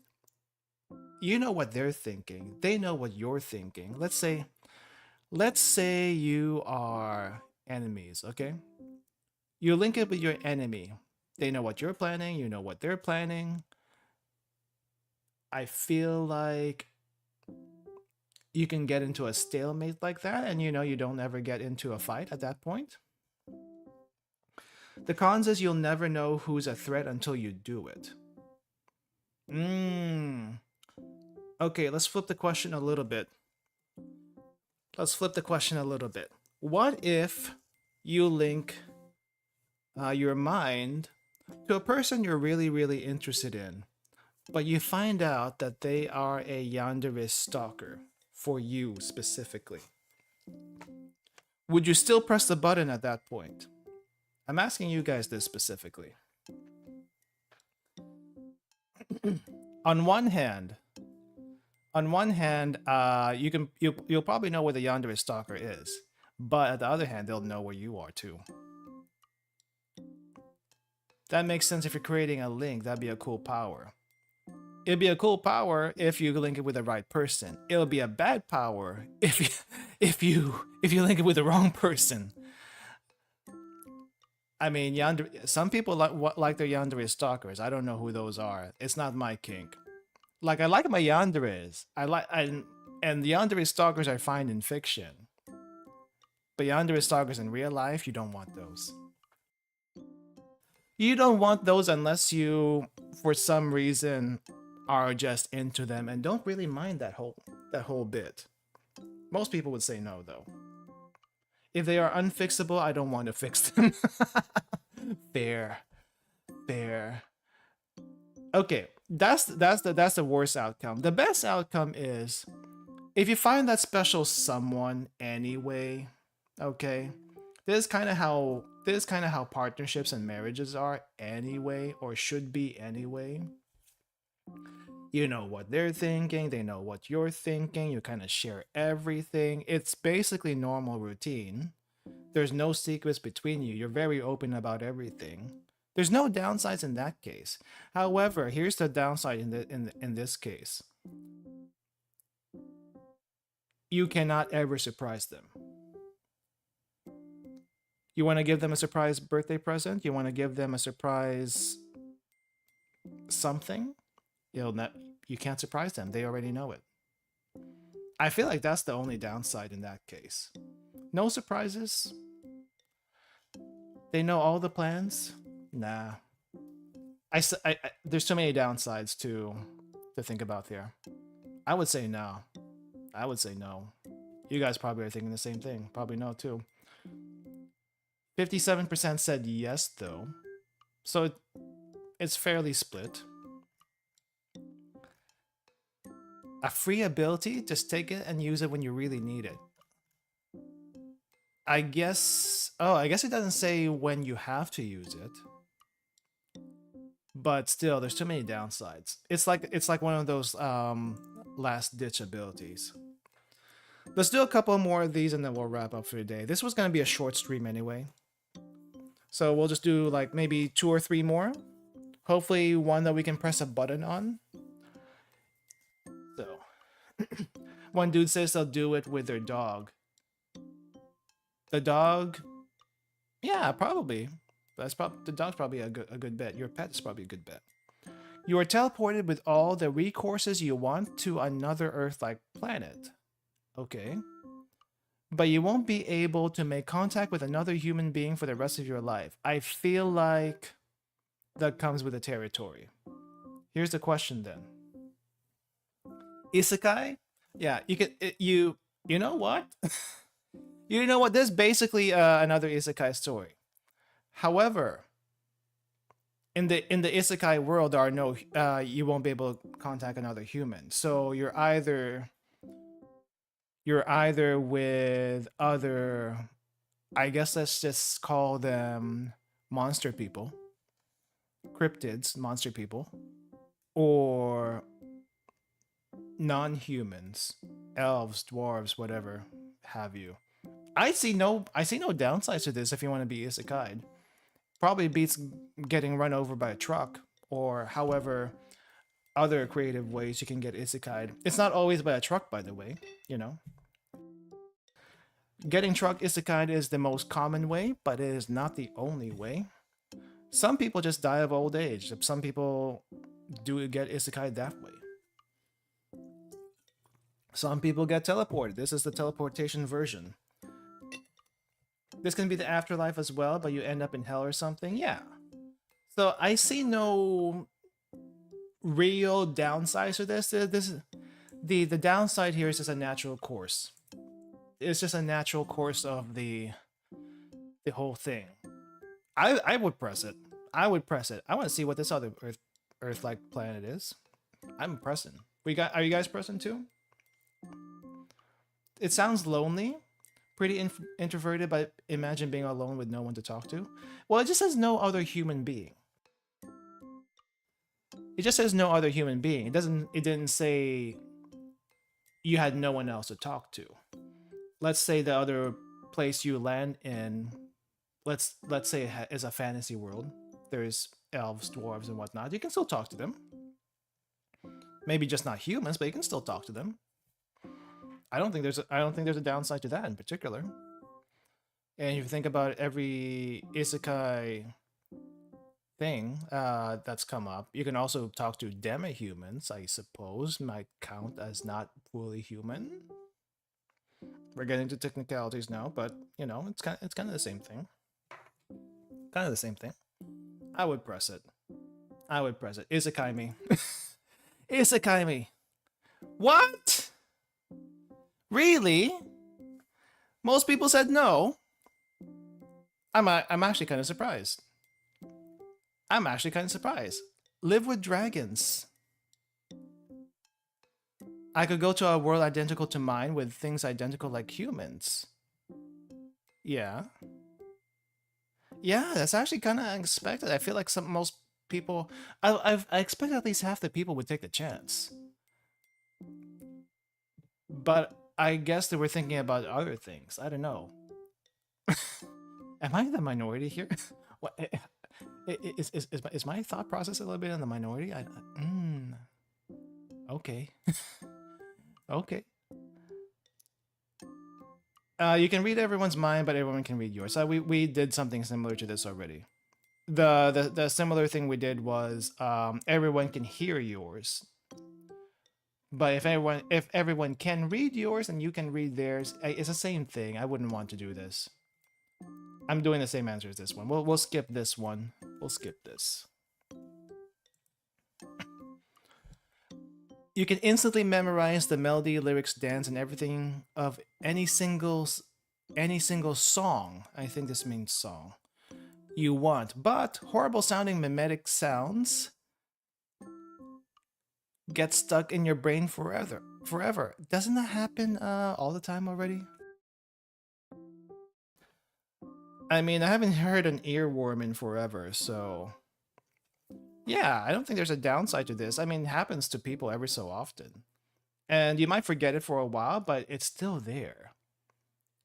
you know what they're thinking. They know what you're thinking. Let's say you are enemies, okay? You link it with your enemy. They know what you're planning, you know what they're planning. I feel like you can get into a stalemate like that, and you don't ever get into a fight at that point. The cons is you'll never know who's a threat until you do it. Okay, let's flip the question a little bit. What if you link your mind to a person you're really, really interested in, but you find out that they are a yandere stalker for you specifically? Would you still press the button at that point? I'm asking you guys this specifically. On one hand, you'll probably know where the yandere stalker is, but at the other hand, they'll know where you are too. That makes sense if you're creating a link. That'd be a cool power. It'd be a cool power if you link it with the right person. It'll be a bad power if you link it with the wrong person. I mean, some people like their yandere stalkers. I don't know who those are. It's not my kink. Like, I like my yanderes. And the yandere stalkers I find in fiction. But yandere stalkers in real life, you don't want those. You don't want those unless you, for some reason, are just into them and don't really mind that whole bit. Most people would say no, though. If they are unfixable, I don't want to fix them. Fair. Okay, that's the worst outcome. The best outcome is if you find that special someone anyway. Okay, this is kind of how partnerships and marriages are anyway, or should be anyway. You know what they're thinking, they know what you're thinking, you kind of share everything. It's basically normal routine. There's no secrets between you. You're very open about everything. There's no downsides in that case. However, here's the downside in this case. You cannot ever surprise them. You want to give them a surprise birthday present? You want to give them a surprise something? You can't surprise them. They already know it. I feel like that's the only downside in that case. No surprises. They know all the plans. Nah. There's too many downsides to think about here. I would say no. You guys probably are thinking the same thing. Probably no too. 57% said yes though. So it's fairly split. A free ability, just take it and use it when you really need it. I guess it doesn't say when you have to use it. But still, there's too many downsides. It's like one of those last ditch abilities. Let's do a couple more of these and then we'll wrap up for today. This was gonna be a short stream anyway. So we'll just do like maybe 2 or 3 more. Hopefully one that we can press a button on. So one dude says they'll do it with their dog. The dog, yeah, probably. The dog's probably a good bet. Your pet is probably a good bet. You are teleported with all the recourses you want to another Earth-like planet. Okay. but you won't be able to make contact with another human being for the rest of your life. I feel like that comes with the territory. Here's the question then. Isekai? Yeah, you could you know what? You know what? This is basically another isekai story. However, in the isekai world, there are no you won't be able to contact another human. So you're either with other, I guess let's just call them monster people, cryptids, monster people, or non-humans, elves, dwarves, whatever have you. I see no downsides to this if you want to be isekai. Probably beats getting run over by a truck or however other creative ways you can get isekai. It's not always by a truck, by the way, you know. Getting truck isekai is the most common way, but it is not the only way. Some people just die of old age. Some people do get isekai that way. Some people get teleported. This is the teleportation version. This can be the afterlife as well, but you end up in hell or something. Yeah. So I see no real downsides to this. The downside here is just a natural course. It's just a natural course of the whole thing. I would press it. I would press it. I want to see what this other Earth-like planet is. I'm pressing. Are you guys pressing too? It sounds lonely, pretty introverted, but imagine being alone with no one to talk to. Well, it just says no other human being. It just says no other human being. It didn't say you had no one else to talk to. Let's say the other place you land in, let's say it is a fantasy world. There's elves, dwarves, and whatnot. You can still talk to them. Maybe just not humans, but you can still talk to them. I don't think there's a downside to that in particular. And if you think about every isekai thing that's come up, you can also talk to demi-humans, I suppose, might count as not fully human. We're getting to technicalities now, but you know, it's kind of the same thing. Kind of the same thing. I would press it. I would press it. Isekai me. Isekai me. What? Really? Most people said no. I'm actually kind of surprised. I'm actually kind of surprised. Live with dragons. I could go to a world identical to mine with things identical like humans. Yeah. Yeah, that's actually kind of unexpected. I feel like most people, I expect at least half the people would take the chance. But I guess they were thinking about other things. I don't know. Am I the minority here? What is my thought process a little bit in the minority? Okay. Okay. You can read everyone's mind, but everyone can read yours. We did something similar to this already. The similar thing we did was everyone can hear yours. But if everyone can read yours and you can read theirs, it's the same thing. I wouldn't want to do this. I'm doing the same answer as this one. We'll skip this one. We'll skip this. You can instantly memorize the melody, lyrics, dance, and everything of any single song. I think this means song you want, but horrible sounding mimetic sounds get stuck in your brain forever. Doesn't that happen all the time already? I mean, I haven't heard an earworm in forever, so yeah, I don't think there's a downside to this. I mean, it happens to people every so often. And you might forget it for a while, but it's still there.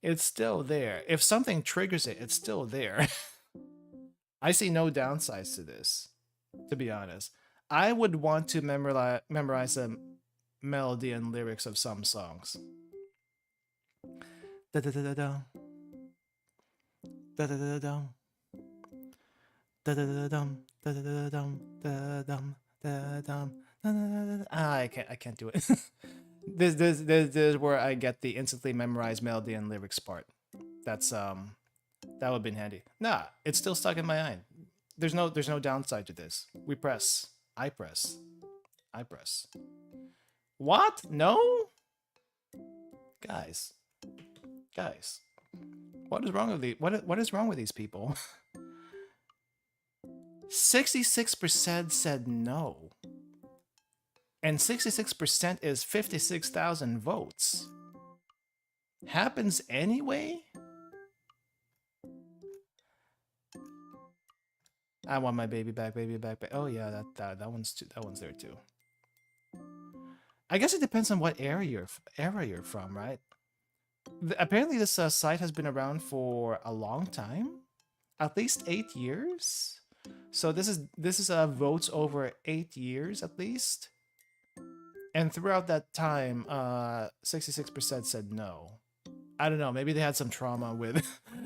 It's still there. If something triggers it, it's still there. I see no downsides to this, to be honest. I would want to memorize the melody and lyrics of some songs. Da da da da da. Da da da da. Da da da dum. Da da da dum. Da dum. Da dum. I can't do it. This is where I get the instantly memorized melody and lyrics part. That's that would have been handy. Nah, it's still stuck in my mind. There's no downside to this. We press. I press. I press. What? No? Guys. Guys. What is wrong with what is wrong with these people? 66% said no. And 66% is 56,000 votes. Happens anyway? I want my baby back, baby back. Oh yeah, that one's there too. I guess it depends on what era you're from, right? Apparently, this site has been around for a long time, at least 8 years. So this is votes over 8 years at least. And throughout that time, 66% said no. I don't know. Maybe they had some trauma with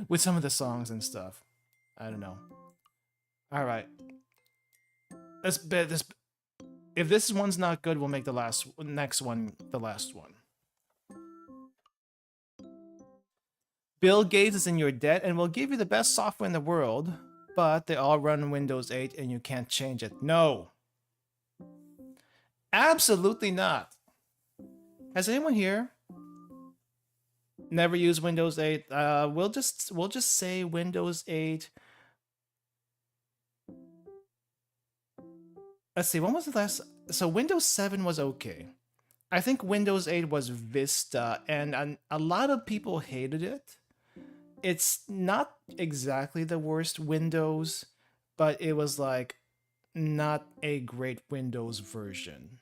with some of the songs and stuff. I don't know. All right. Let's bet this. If this one's not good, we'll make the next one the last one. Bill Gates is in your debt and will give you the best software in the world, but they all run Windows 8 and you can't change it. No. Absolutely not. Has anyone here never used Windows 8? We'll just say Windows 8. Let's see, when was the last? So Windows 7 was okay. I think Windows 8 was Vista, and a lot of people hated it. It's not exactly the worst Windows, but it was like not a great Windows version.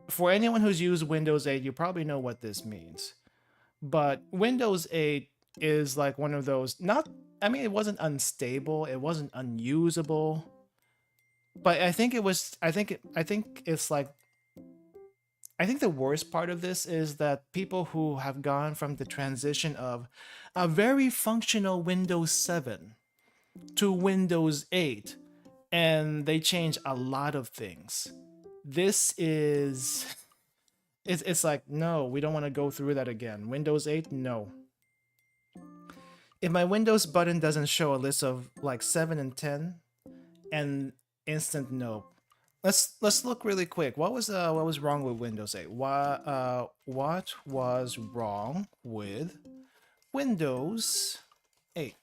For anyone who's used Windows 8, you probably know what this means. But Windows 8 is like one of those, I mean, it wasn't unstable, it wasn't unusable. But I think it's like, I think the worst part of this is that people who have gone from the transition of a very functional Windows 7 to Windows 8, and they change a lot of things. This is... It's like, no, we don't want to go through that again. Windows 8, no. If my Windows button doesn't show a list of like 7 and 10, and instant no. Let's look really quick. What was wrong with Windows 8? What was wrong with Windows 8?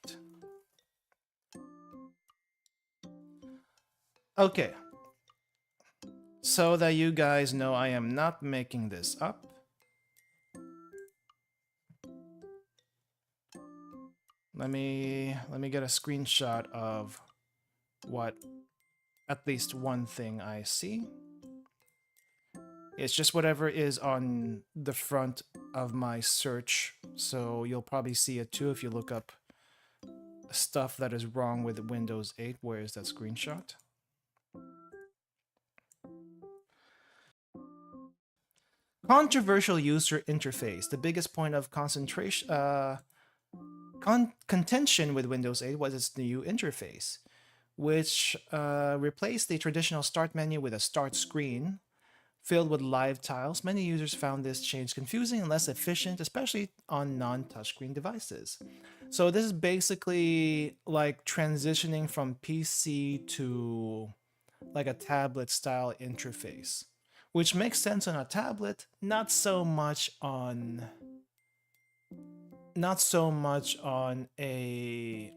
Okay. So that you guys know I am not making this up. Let me get a screenshot of what at least one thing I see. It's just whatever is on the front of my search, so you'll probably see it too if you look up stuff that is wrong with Windows 8. Where is that screenshot? Controversial user interface. The biggest point of contention with Windows 8 was its new interface, which replaced the traditional start menu with a start screen filled with live tiles. Many users found this change confusing and less efficient, especially on non-touchscreen devices. So this is basically like transitioning from PC to like a tablet style interface, which makes sense on a tablet, not so much on a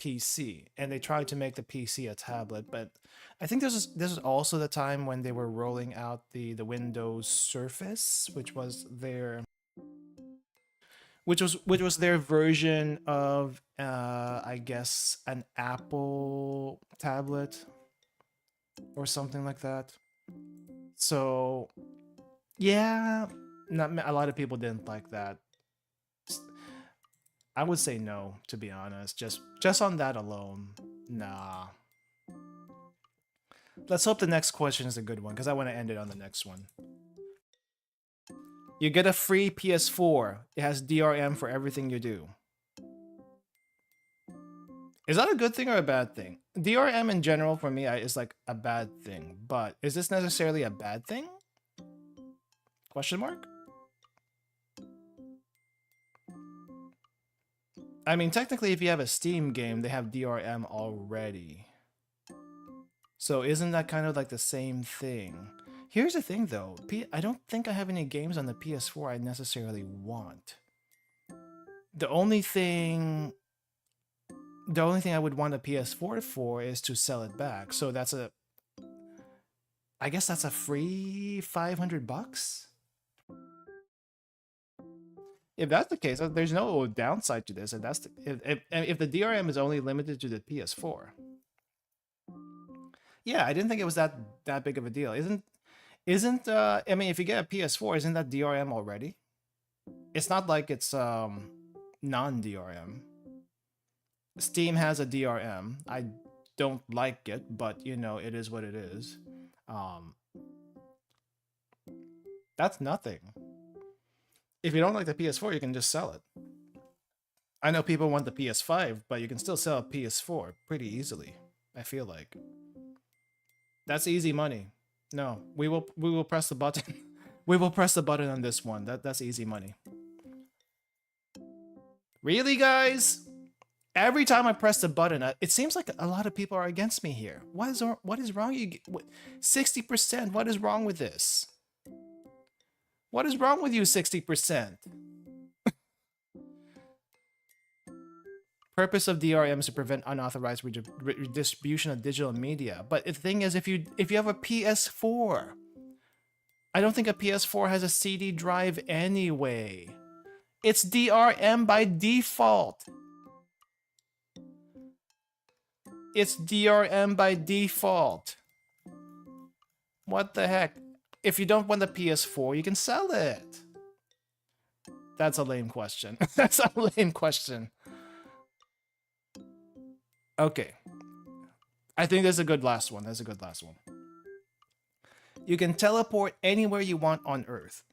PC. And they tried to make the PC a tablet, but I think this is also the time when they were rolling out the Windows Surface, which was their version of I guess an Apple tablet or something like that. So yeah, not a lot of people didn't like that. I would say no, to be honest. Just on that alone, nah. Let's hope the next question is a good one, because I want to end it on the next one. You get a free PS4. It has DRM for everything you do. Is that a good thing or a bad thing? DRM in general for me is like a bad thing, but is this necessarily a bad thing? Question mark? I mean, technically, if you have a Steam game, they have DRM already. So isn't that kind of like the same thing? Here's the thing, though. I don't think I have any games on the PS4 I necessarily want. The only thing I would want a PS4 for is to sell it back. So that's I guess that's a free $500. If that's the case, there's no downside to this. And that's if the DRM is only limited to the PS4. Yeah, I didn't think it was that big of a deal. Isn't I mean, if you get a PS4, isn't that DRM already? It's not like it's non-DRM. Steam has a DRM. I don't like it, but you know, it is what it is. That's nothing. If you don't like the PS4, you can just sell it. I know people want the PS5, but you can still sell a PS4 pretty easily, I feel like. That's easy money. No, we will press the button. We will press the button on this one. That's easy money. Really, guys? Every time I press the button, it seems like a lot of people are against me here. What is wrong? 60%. What is wrong with this? What is wrong with you, 60%? Purpose of DRM is to prevent unauthorized redistribution of digital media. But the thing is, if you have a PS4, I don't think a PS4 has a CD drive anyway. It's DRM by default. It's DRM by default. What the heck? If you don't want the PS4, you can sell it. That's a lame question. That's a lame question. Okay. I think there's a good last one. There's a good last one. You can teleport anywhere you want on Earth.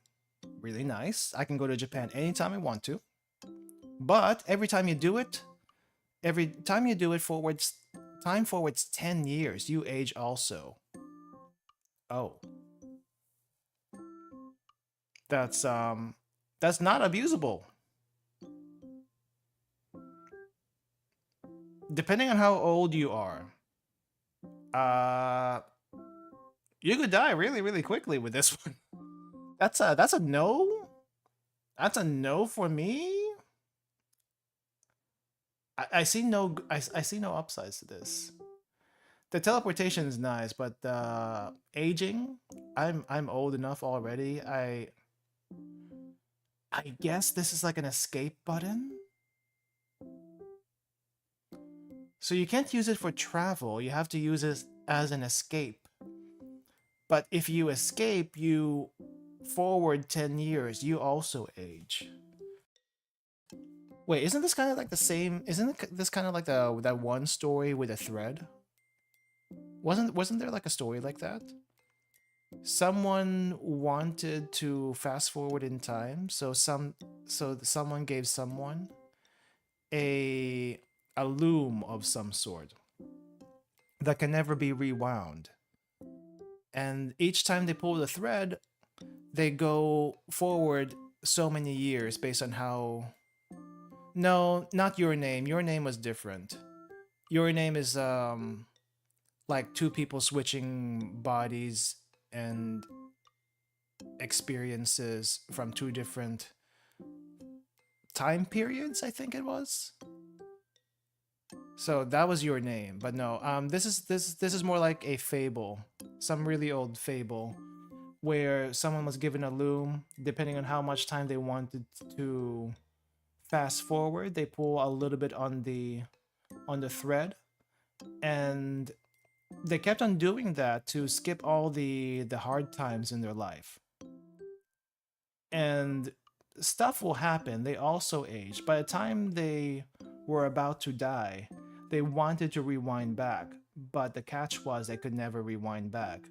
Really nice. I can go to Japan anytime I want to. But every time you do it time forwards 10 years. You age also. Oh. That's not abusable. Depending on how old you are, you could die really, really quickly with this one. That's a no. That's a no for me. I see no upsides to this. The teleportation is nice, but aging, I'm old enough already. I guess this is like an escape button. So you can't use it for travel. You have to use it as an escape. But if you escape, you forward 10 years, you also age. Wait, isn't this kind of like the same? Isn't this kind of like that one story with a thread? Wasn't there like a story like that? Someone wanted to fast forward in time, so someone gave someone a loom of some sort that can never be rewound. And each time they pull the thread, they go forward so many years based on how... No, not Your Name. Your Name was different. Your Name is like two people switching bodies and experiences from two different time periods, I think it was. So that was Your Name, but no, this is more like a fable, some really old fable, where someone was given a loom. Depending on how much time they wanted to fast forward, they pull a little bit on the thread, and they kept on doing that to skip all the hard times in their life. And stuff will happen. They also age. By the time they were about to die, they wanted to rewind back, but the catch was they could never rewind back.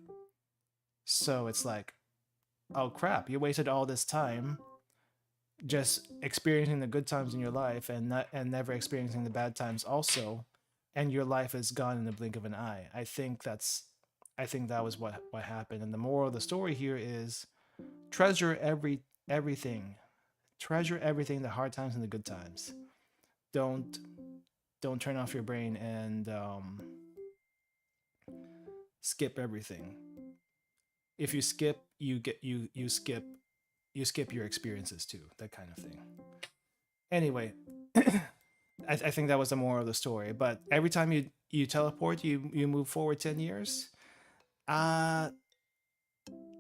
So it's like, oh crap, you wasted all this time just experiencing the good times in your life and never experiencing the bad times also, and your life is gone in the blink of an eye. I think that was what happened. And the moral of the story here is Treasure everything. Treasure everything, the hard times and the good times. Don't turn off your brain and skip everything. If you skip, you skip your experiences too. That kind of thing. Anyway, I think that was the moral of the story. But every time you teleport, you move forward 10 years.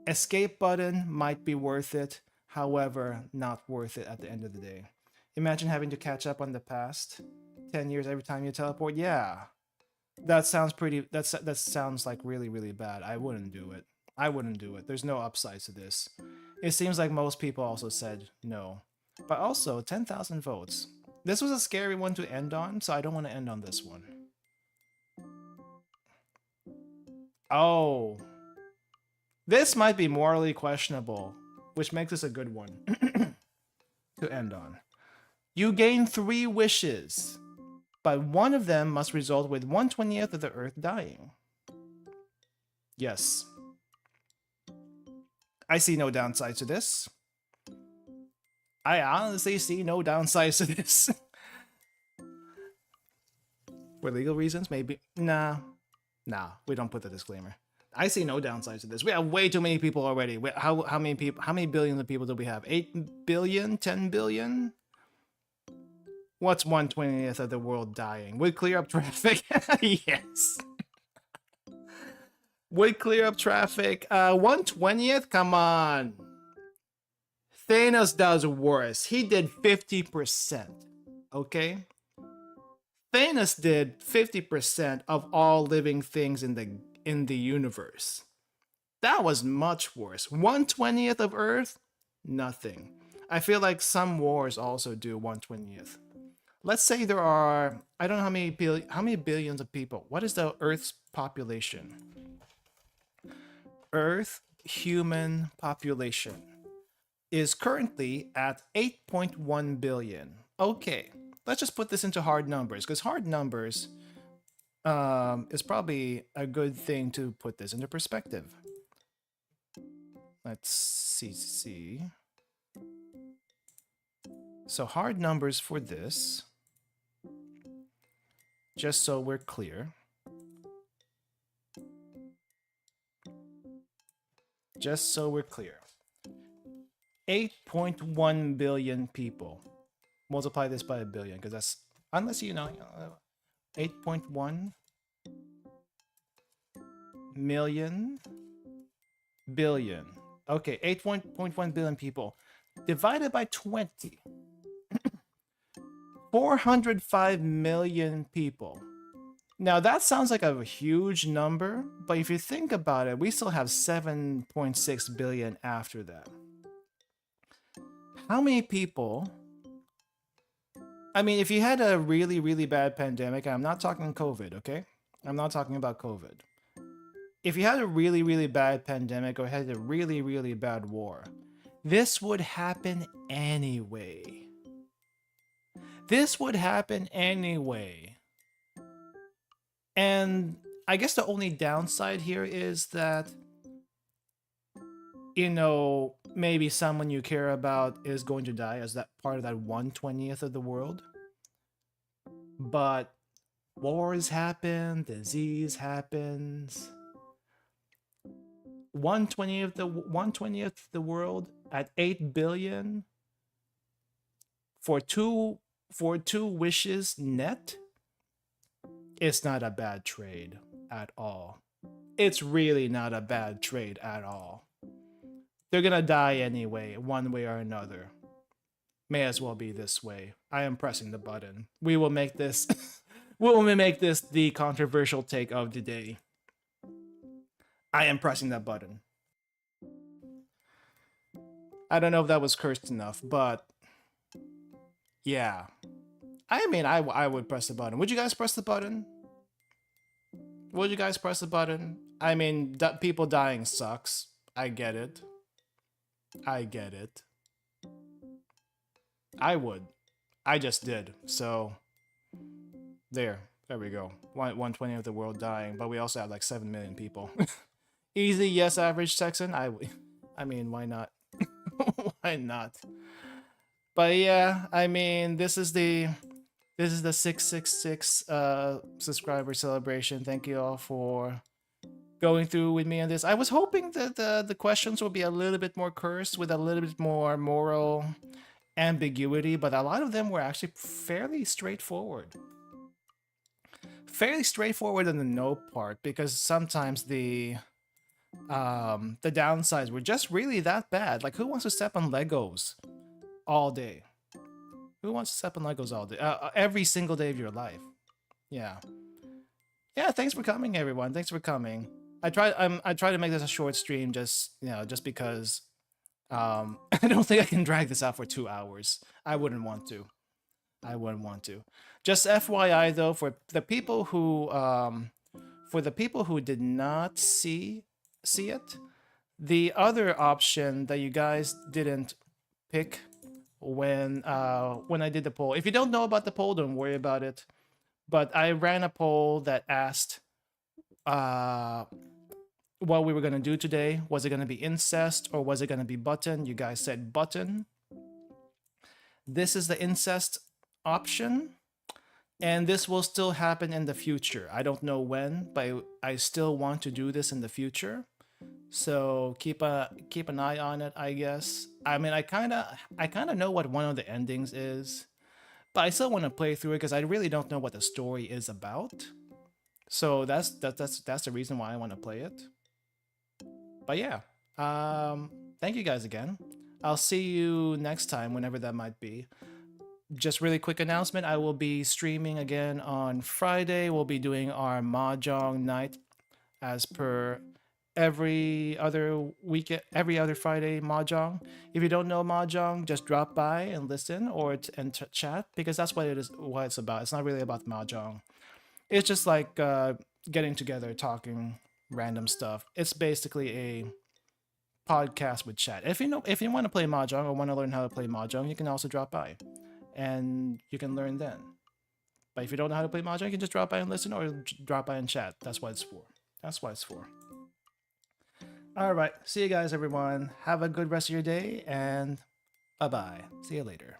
Escape button might be worth it. However, not worth it at the end of the day. Imagine having to catch up on the past 10 years every time you teleport. Yeah, that sounds pretty. That sounds like really bad. I wouldn't do it. I wouldn't do it. There's no upsides to this. It seems like most people also said no. But also 10,000 votes. This was a scary one to end on, so I don't want to end on this one. Oh. This might be morally questionable, which makes this a good one to end on. You gain 3 wishes, but one of them must result with 1/20th of the Earth dying. Yes. I see no downsides to this. I honestly see no downsides to this. For legal reasons, maybe. Nah, we don't put the disclaimer. I see no downsides to this. We have way too many people already. How many people? How many billions of people do we have? 8 billion? 10 billion? What's 1/20th of the world dying? Would clear up traffic? Yes. Would clear up traffic. 1/20th? Come on. Thanos does worse. He did 50%. Okay? Thanos did 50% of all living things in the universe. That was much worse. 1/20th of Earth? Nothing. I feel like some wars also do 1/20th. Let's say there are, I don't know how many billions of people. What is the Earth's population? Earth human population is currently at 8.1 billion. Okay, let's just put this into hard numbers, because hard numbers is probably a good thing to put this into perspective. Let's see. So hard numbers for this, just so we're clear. Just so we're clear. 8.1 billion people. Multiply this by a billion, because that's, unless you know, 8.1 million billion. Okay, 8.1 billion people divided by 20. 405 million people. Now that sounds like a huge number, but if you think about it, we still have 7.6 billion after that. How many people? I mean, if you had a really bad pandemic, I'm not talking COVID, okay? I'm not talking about COVID. If you had a really bad pandemic or had a really bad war, this would happen anyway. This would happen anyway. And I guess the only downside here is that, you know, maybe someone you care about is going to die as that part of that 1/20th of the world. But wars happen, disease happens. 1/20th of the world at 8 billion for two wishes net. It's not a bad trade at all. It's really not a bad trade at all. They're gonna die anyway, one way or another. May as well be this way. I am pressing the button. We will make this the controversial take of the day. I am pressing that button. I don't know if that was cursed enough, but yeah. I mean, I would press the button. Would you guys press the button? Would you guys press the button? I mean, people dying sucks. I get it. I get it. I would. I just did. So, there we go. 1/20 of the world dying, but we also have like 7 million people. Easy, yes, average Texan. I mean, why not? Why not? But yeah, I mean, this is the 666 subscriber celebration. Thank you all for going through with me on this. I was hoping that the questions would be a little bit more cursed with a little bit more moral ambiguity, but a lot of them were actually fairly straightforward. Fairly straightforward on the no part, because sometimes the downsides were just really that bad. Like, who wants to step on Legos all day? Who wants to step on Legos all day? Every single day of your life. Yeah. Yeah, thanks for coming, everyone. Thanks for coming. I try to make this a short stream, just because I don't think I can drag this out for 2 hours. I wouldn't want to. I wouldn't want to. Just FYI though, for the people who did not see it, the other option that you guys didn't pick when I did the poll. If you don't know about the poll, don't worry about it. But I ran a poll that asked what we were gonna do today. Was it gonna be incest or was it gonna be button? You guys said button. This is the incest option, and this will still happen in the future. I don't know when, but I still want to do this in the future. So keep an eye on it, I guess. I mean, I kind of know what one of the endings is, but I still want to play through it because I really don't know what the story is about. So that's the reason why I want to play it. But yeah, thank you guys again. I'll see you next time, whenever that might be. Just really quick announcement, I will be streaming again on Friday. We'll be doing our Mahjong night as per every other weekend, every other Friday Mahjong. If you don't know Mahjong, just drop by and listen or chat, because that's what it's about. It's not really about Mahjong. It's just like getting together, talking random stuff. It's basically a podcast with chat. If you want to play Mahjong or want to learn how to play Mahjong, you can also drop by and you can learn then. But if you don't know how to play Mahjong, you can just drop by and listen or drop by and chat. That's what it's for. That's what it's for. All right. See you guys, everyone. Have a good rest of your day, and bye-bye. See you later.